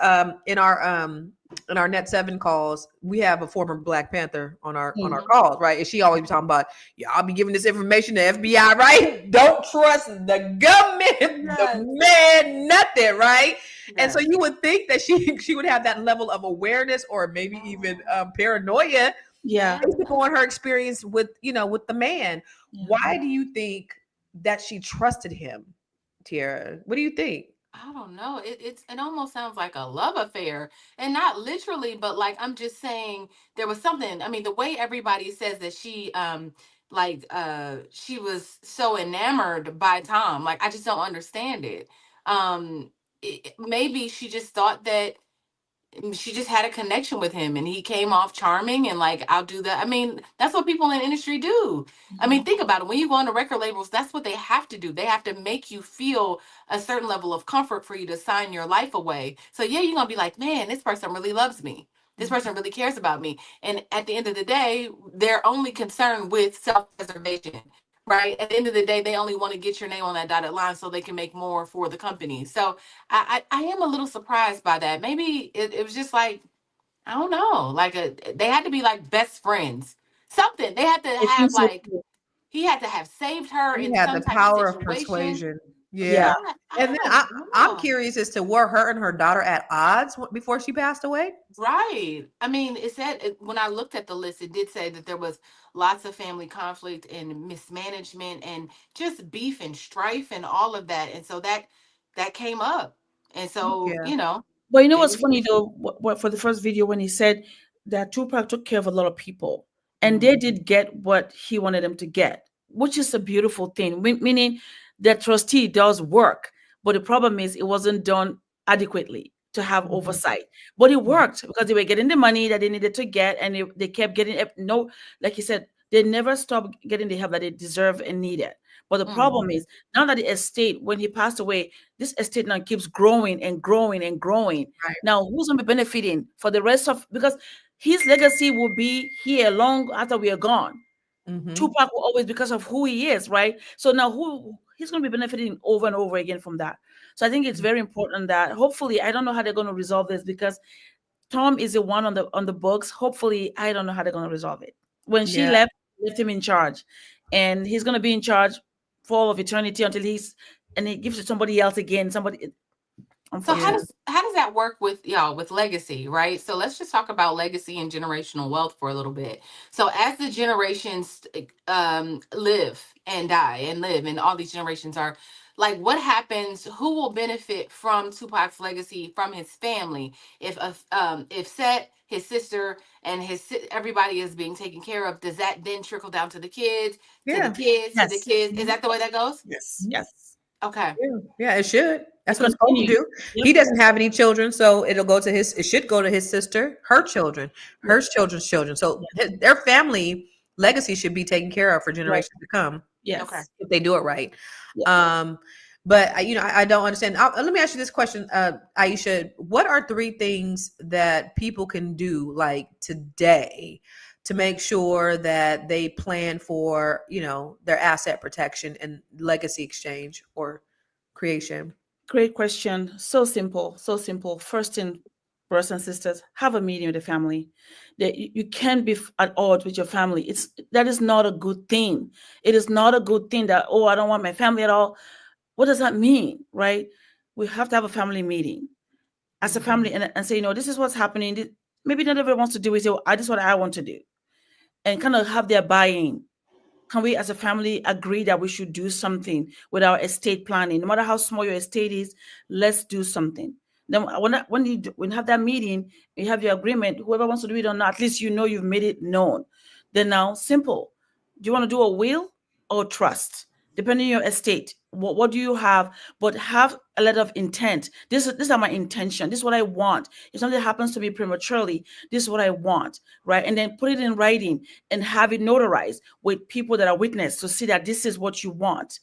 in our Net 7 calls, we have a former Black Panther on our calls, right? And she always be talking about, yeah, I'll be giving this information to FBI, right? Don't trust the government, the man, nothing, right? Yes. And so you would think that she would have that level of awareness, or maybe even paranoia, based upon her experience with the man. Yeah. Why do you think that she trusted him, Tiara? What do you think? I don't know. It almost sounds like a love affair, and not literally, but like I'm just saying there was something. I mean, the way everybody says that she was so enamored by Tom, like I just don't understand it. Maybe she just thought that she just had a connection with him and he came off charming and like I'll do that. I mean, that's what people in the industry do. I mean, think about it. When you go on the record labels, that's what they have to do. They have to make you feel a certain level of comfort for you to sign your life away. So yeah, you're gonna be like, man, this person really loves me. This person really cares about me. And at the end of the day, they're only concerned with self-preservation. Right. At the end of the day, they only want to get your name on that dotted line so they can make more for the company. So I am a little surprised by that. Maybe it was just like, I don't know, like they had to be like best friends. Something. They had to I think have so like too. he had to have saved her He in had some the type of power of situation. persuasion. Yeah. Yeah. I And then don't I'm know. curious as to were her and her daughter at odds before she passed away? Right. I mean, it said when I looked at the list, it did say that there was lots of family conflict and mismanagement and just beef and strife and all of that. And so that came up. And so, Yeah. But you know what's maybe funny though? What for the first video when he said that Tupac took care of a lot of people, and Mhm. they did get what he wanted them to get, which is a beautiful thing. Meaning that trustee does work, but the problem is it wasn't done adequately to have Mhm. oversight. But it Mhm. worked because they were getting the money that they needed to get, and they kept getting no, like he said, they never stopped getting the help that they deserve and needed. But the problem Mhm. is now that the estate, when he passed away, this estate now keeps growing and growing and growing. Right. Now, who's going to be benefiting for the rest of, because his legacy will be here long after we are gone. Mhm. Tupac will always, because of who he is, right? So now who he's going to be benefiting over and over again from that. So I think it's very important that hopefully, I don't know how they're going to resolve this because Tom is the one on the books. Hopefully, I don't know how they're going to resolve it. When she Yeah. left him in charge, and he's going to be in charge for all of eternity until and he gives it to somebody else again. Somebody, So Yeah. unfortunately. how does that work with y'all with legacy, right? So let's just talk about legacy and generational wealth for a little bit. So as the generations live and die and live, and all these generations are like, what happens? Who will benefit from Tupac's legacy from his family? If Set, his sister, and everybody is being taken care of, does that then trickle down to the kids, to the Yeah. kids, to the Yes. kids? Is that the way that goes? Yes. Mhm. Yes. Okay. Yeah. Yeah, it should. It That's what it's supposed to continues. do. Yep. He doesn't have any children, so it should go to his sister, her children, Yep. her children's children. So Yes. their family legacy should be taken care of for Right. generations to come Okay. Yes. if they do it right. Yep. But I don't understand. Let me ask you this question, Aisha. What are three things that people can do like today to make sure that they plan for, their asset protection and legacy exchange or creation? Great question. So simple. So simple. First thing, brothers and sisters, have a meeting with the family. That you can't be at odds with your family. That is not a good thing. It is not a good thing that, oh, I don't want my family at all. What does that mean? Right? We have to have a family meeting as a family and say, this is what's happening. Maybe not everyone wants to do it. Say, well, this is what I want to do. And kind of have their buy-in. Can we as a family agree that we should do something with our estate planning? No matter how small your estate is, let's do something. Then when you have that meeting, you have your agreement, whoever wants to do it or not, at least you've made it known. Then now, simple. Do you want to do a will or trust? Depending on your estate, what do you have? But have a letter of intent. These are my intention. This is what I want. If something happens to me prematurely, this is what I want, right? And then put it in writing and have it notarized with people that are witness to see that this is what you want.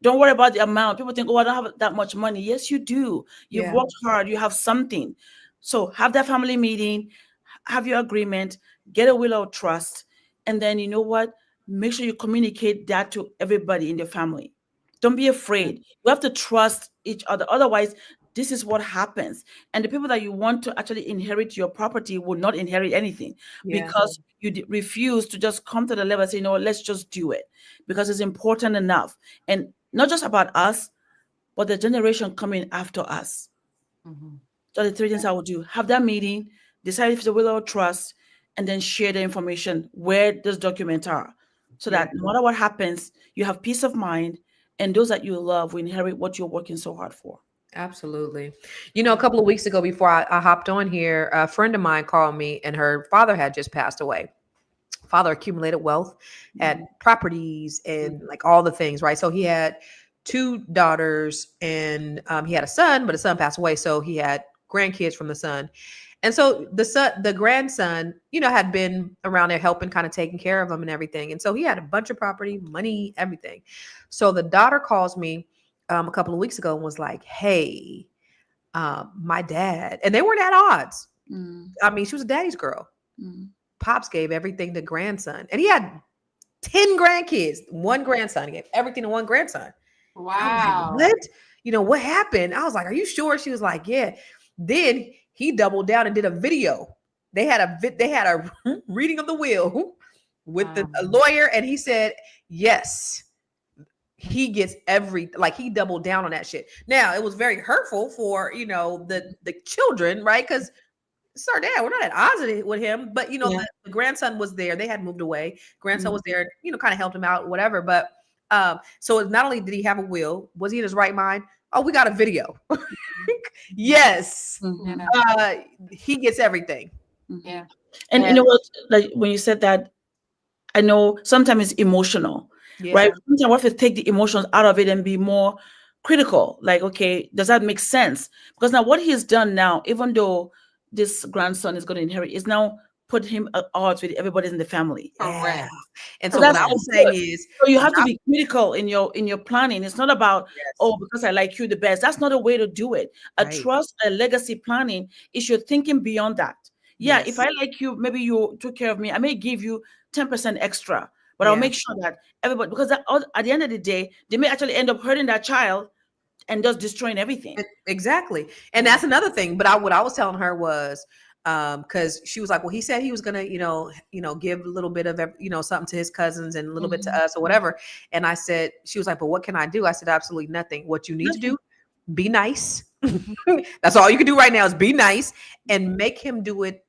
Don't worry about the amount. People think, oh, I don't have that much money. Yes, you do. You've Yeah. worked hard. You have something. So have that family meeting, have your agreement, get a will of trust, and then you know what? Make sure you communicate that to everybody in the family. Don't be afraid. You have to trust each other. Otherwise, this is what happens. And the people that you want to actually inherit your property will not inherit anything Yeah. because you refuse to just come to the level and say, let's just do it because it's important enough. And not just about us, but the generation coming after us. Mhm. So the three things I would do: have that meeting, decide if it's a will or trust, and then share the information where those documents are. So Yeah. that no matter what happens, you have peace of mind, and those that you love will inherit what you're working so hard for. Absolutely. A couple of weeks ago, before I hopped on here, a friend of mine called me, and her father had just passed away. Father accumulated wealth, had properties, and like all the things, right? So he had two daughters, and he had a son, but the son passed away. So he had grandkids from the son. And so the grandson, had been around there helping, kind of taking care of him and everything. And so he had a bunch of property, money, everything. So the daughter calls me a couple of weeks ago and was like, "Hey, my dad," and they weren't at odds. I mean, she was a daddy's girl. Pops gave everything to grandson, and he had 10 grandkids. One grandson, he gave everything to one grandson. I was like, Wow. what? What happened? I was like, are you sure? She was like, yeah. Then he doubled down and did a video. They had a reading of the will with the a lawyer, and he said, yes, he gets he doubled down on that shit. Now, it was very hurtful for, the children, right? Because it's our dad. We're not at odds with him, but the grandson was there. They had moved away. Grandson was there, kind of helped him out, whatever. But so not only did he have a will, was he in his right mind? Oh, we got a video. Yes. He gets everything. Yeah. And you know what? Like when you said that, I know sometimes it's emotional, right? Sometimes we have to take the emotions out of it and be more critical. Like, okay, does that make sense? Because now what he's done now, even though this grandson is going to inherit, is now put him at odds with everybody in the family. Correct. And so what I was saying is, so you have to be critical in your planning. It's not about, oh, because I like you the best. That's not a way to do it. A trust, a legacy planning is you're thinking beyond that. Yeah, if I like you, maybe you took care of me, I may give you 10% extra, but I'll make sure that everybody, because at the end of the day, they may actually end up hurting that child and just destroying everything. Exactly. And that's another thing. But what I was telling her was, because she was like, well, he said he was gonna, give a little bit of, something to his cousins and a little bit to us or whatever. And I said, she was like, but what can I do? I said, absolutely nothing. What you need to do, be nice. That's all you can do right now is be nice and make him do it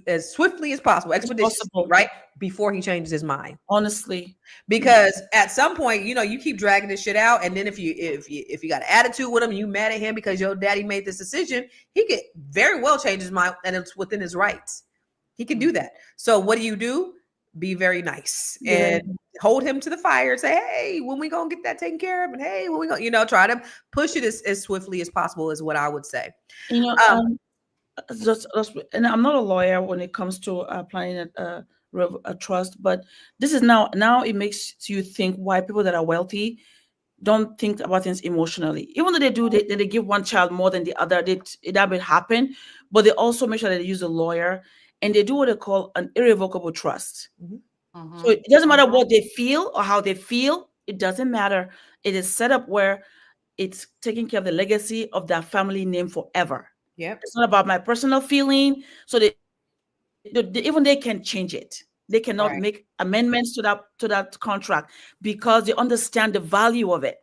as swiftly as possible, expeditiously, right? Before he changes his mind. Honestly. Because at some point, you keep dragging this shit out. And then if you got an attitude with him, you mad at him because your daddy made this decision, he could very well change his mind, and it's within his rights. He can do that. So what do? Be very nice and hold him to the fire and say, hey, when we gonna get that taken care of? And hey, when we gonna, try to push it as swiftly as possible is what I would say. And I'm not a lawyer when it comes to planning a trust, but this is now it makes you think why people that are wealthy don't think about things emotionally. Even though they give one child more than the other, that will happen, but they also make sure that they use a lawyer and they do what they call an irrevocable trust. So it doesn't matter what they feel or how they feel. It doesn't matter. It is set up where it's taking care of the legacy of that family name forever. It's not about my personal feeling. So even they can change it. They cannot make amendments to that contract because they understand the value of it.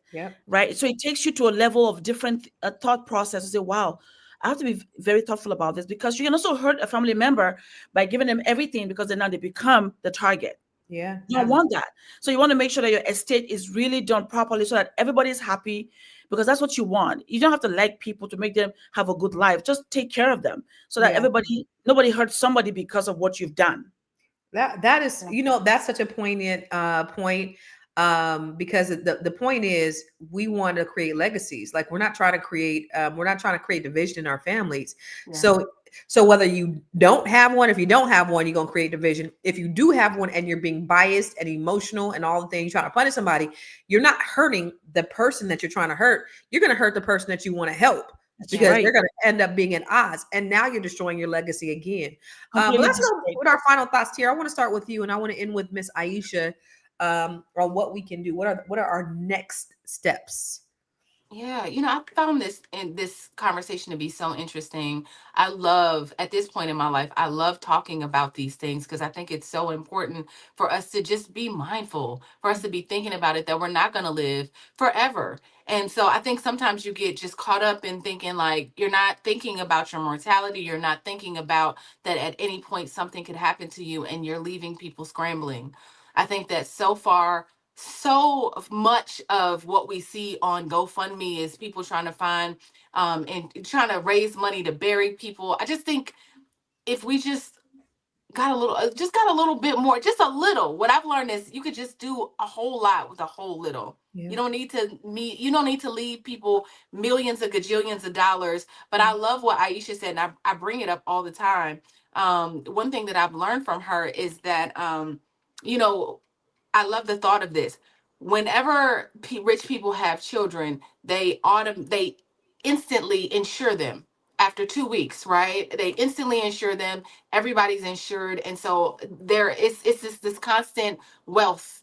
Right. So it takes you to a level of different thought process to say, wow, I have to be very thoughtful about this, because you can also hurt a family member by giving them everything because then now they become the target. You don't want that. So you want to make sure that your estate is really done properly so that everybody's happy, because that's what you want. You don't have to like people to make them have a good life. Just take care of them so that nobody hurts somebody because of what you've done. That is, that's such a poignant point. Because the point is we want to create legacies. Like we're not trying to create division in our families. So whether you don't have one, if you don't have one, you're going to create division. If you do have one and you're being biased and emotional and all the things, trying to punish somebody, you're not hurting the person that you're trying to hurt. You're going to hurt the person that you want to help. Because they're going to end up being at odds, and now you're destroying your legacy again. But let's go with our final thoughts here. I want to start with you, and I want to end with Miss Aisha on what we can do. What are our next steps? Yeah, I found this conversation to be so interesting. I love, at this point in my life, I love talking about these things because I think it's so important for us to just be mindful, for us to be thinking about it, that we're not going to live forever. And so I think sometimes you get just caught up in thinking like you're not thinking about your mortality. You're not thinking about that at any point something could happen to you and you're leaving people scrambling. I think that so far so much of what we see on GoFundMe is people trying to find and trying to raise money to bury people. I just think if we just got a little bit more, just a little. What I've learned is you could just do a whole lot with a whole little. Yeah. You don't need to leave people millions of gajillions of dollars. But I love what Aisha said, and I bring it up all the time. One thing that I've learned from her is that you know, I love the thought of this. Whenever rich people have children, they instantly insure them after 2 weeks, right? They instantly insure them. Everybody's insured, and so it's just this constant wealth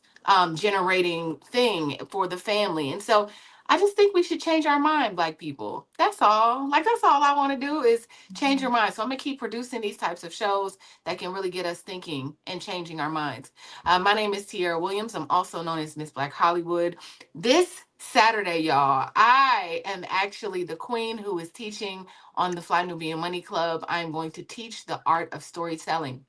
generating thing for the family. And so I just think we should change our mind, Black people. That's all. Like, that's all I want to do is change your mind. So I'm gonna keep producing these types of shows that can really get us thinking and changing our minds. My name is Tierra Williams. I'm also known as Miss Black Hollywood. This Saturday, y'all, I am actually the queen who is teaching on the Fly Nubian Money Club. I'm going to teach the art of storytelling.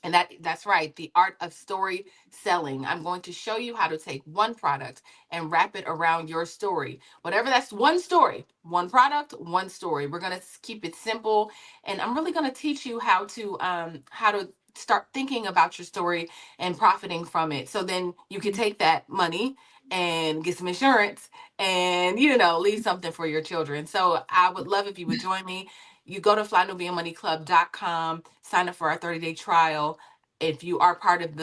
And that's right, the art of story selling. I'm going to show you how to take one product and wrap it around your story. Whatever that's one story, one product, one story. We're going to keep it simple, and I'm really going to teach you how to start thinking about your story and profiting from it. So then you can take that money and get some insurance and leave something for your children. So I would love if you would join me. You go to flynubianmoneyclub.com, sign up for our 30-day trial. If you are part of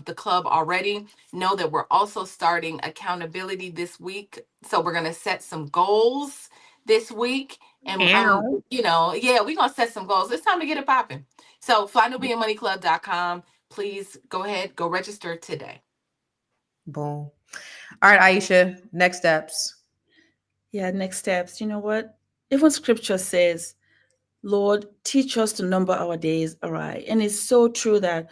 the club already, know that we're also starting accountability this week. So we're going to set some goals this week. And yeah, we're going to set some goals. It's time to get it popping. So flynubianmoneyclub.com. Please go ahead, go register today. Boom. All right, Aisha, next steps. Yeah, next steps. You know what? Even scripture says, Lord, teach us to number our days aright. And it's so true that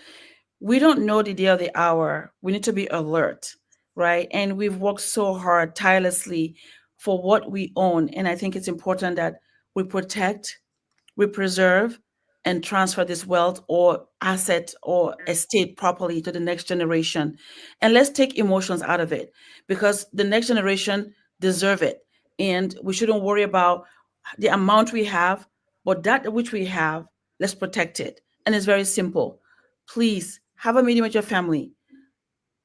we don't know the day or the hour. We need to be alert, right? And we've worked so hard, tirelessly for what we own. And I think it's important that we protect, we preserve, and transfer this wealth or asset or estate properly to the next generation. And let's take emotions out of it, because the next generation deserve it. And we shouldn't worry about the amount we have, but that which we have, let's protect it. And it's very simple. Please have a meeting with your family.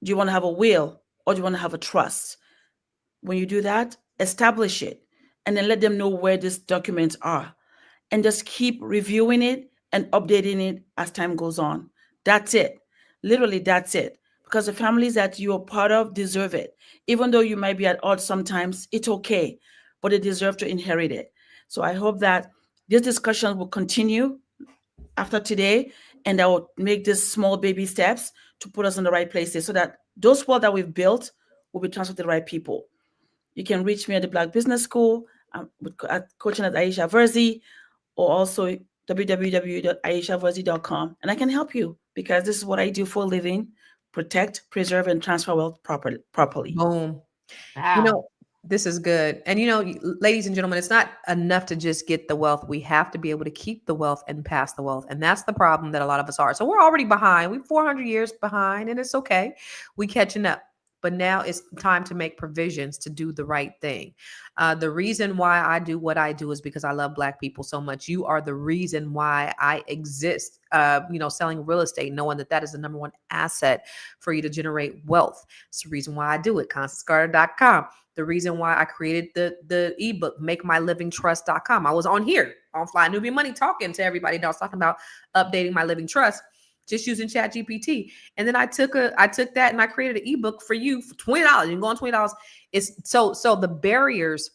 Do you want to have a will, or do you want to have a trust? When you do that, establish it and then let them know where these documents are, and just keep reviewing it and updating it as time goes on. That's it. Literally, that's it. Because the families that you are part of deserve it. Even though you might be at odds sometimes, it's okay, but they deserve to inherit it. So I hope that this discussion will continue after today, and that will make these small baby steps to put us in the right places, so that those wealth that we've built will be transferred to the right people. You can reach me at the Black Business School at coaching at Aisha Verzi, or also www.aishaverzi.com. And I can help you, because this is what I do for a living: protect, preserve, and transfer wealth properly. Boom. Wow. This is good. And ladies and gentlemen, it's not enough to just get the wealth. We have to be able to keep the wealth and pass the wealth. And that's the problem that a lot of us are. So we're already behind. We're 400 years behind, and it's okay. We catching up. But now it's time to make provisions to do the right thing. The reason why I do what I do is because I love Black people so much. You are the reason why I exist, selling real estate, knowing that is the number one asset for you to generate wealth. It's the reason why I do it. ConstanceCarter.com. The reason why I created the ebook, MakeMyLivingTrust.com. I was on here on Fly Nubian Money talking to everybody that I was talking about updating my living trust, just using ChatGPT. And then I took that and I created an ebook for you for $20. You can go on $20. It's so the barriers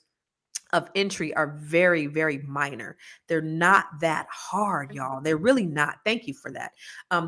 of entry are very, very minor. They're not that hard, y'all. They're really not. Thank you for that.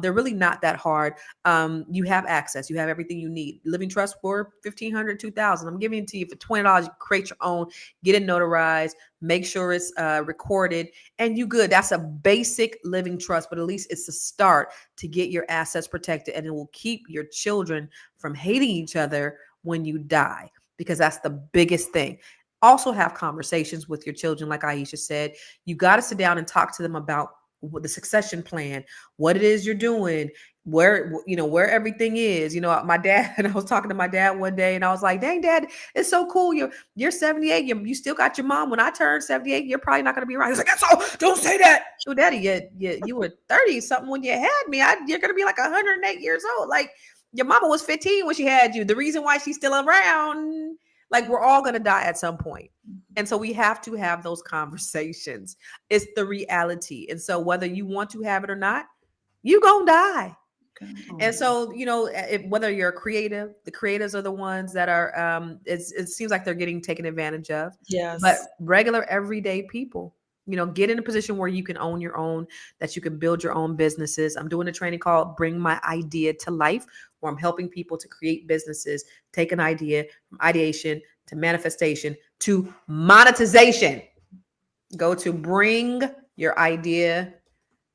They're really not that hard. You have access. You have everything you need. Living trust for $1,500, $2,000. I'm giving it to you for $20. You create your own, get it notarized, make sure it's recorded, and you good. That's a basic living trust, but at least it's a start to get your assets protected, and it will keep your children from hating each other when you die, because that's the biggest thing. Also have conversations with your children. Like Aisha said, you got to sit down and talk to them about the succession plan, what it is you're doing, where everything is. My dad, and I was talking to my dad one day, and I was like, dang, Dad, it's so cool. You're 78. You still got your mom. When I turn 78, you're probably not going to be around. He's like, that's all. Don't say that. Oh, Daddy, you were 30 something when you had me. You're going to be like 108 years old. Like, your mama was 15 when she had you. The reason why she's still around, like, we're all going to die at some point. And so we have to have those conversations. It's the reality. And so whether you want to have it or not, you gonna die. And so, whether you're a creative, the creatives are the ones that are, it seems like they're getting taken advantage of. Yes. But regular, everyday people, get in a position where you can own your own, that you can build your own businesses. I'm doing a training called Bring My Idea to Life, where I'm helping people to create businesses, take an idea from ideation to manifestation to monetization. Go to Bring Your Idea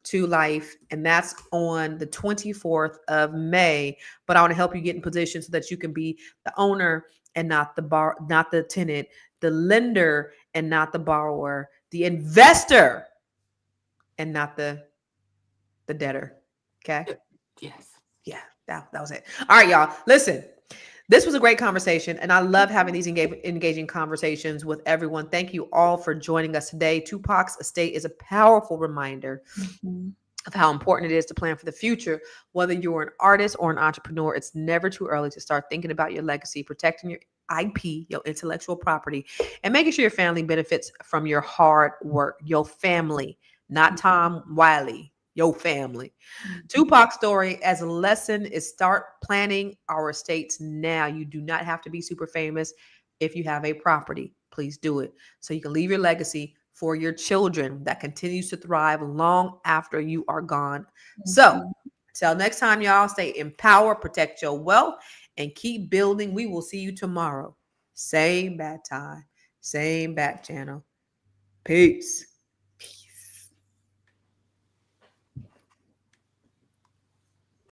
to Life, and that's on the 24th of May. But I want to help you get in position so that you can be the owner and not the tenant, the lender and not the borrower, the investor and not the debtor. Okay? Yes. Yeah, that was it. All right, y'all. Listen. This was a great conversation, and I love having these engaging conversations with everyone. Thank you all for joining us today. Tupac's estate is a powerful reminder of how important it is to plan for the future. Whether you're an artist or an entrepreneur, it's never too early to start thinking about your legacy, protecting your IP, your intellectual property, and making sure your family benefits from your hard work. Your family, not Tom Wiley. Your family. Tupac's story as a lesson is start planning our estates now. You do not have to be super famous. If you have a property, please do it so you can leave your legacy for your children that continues to thrive long after you are gone. So until next time, y'all, stay empowered, protect your wealth, and keep building. We will see you tomorrow. Same bad time, same bad channel. Peace.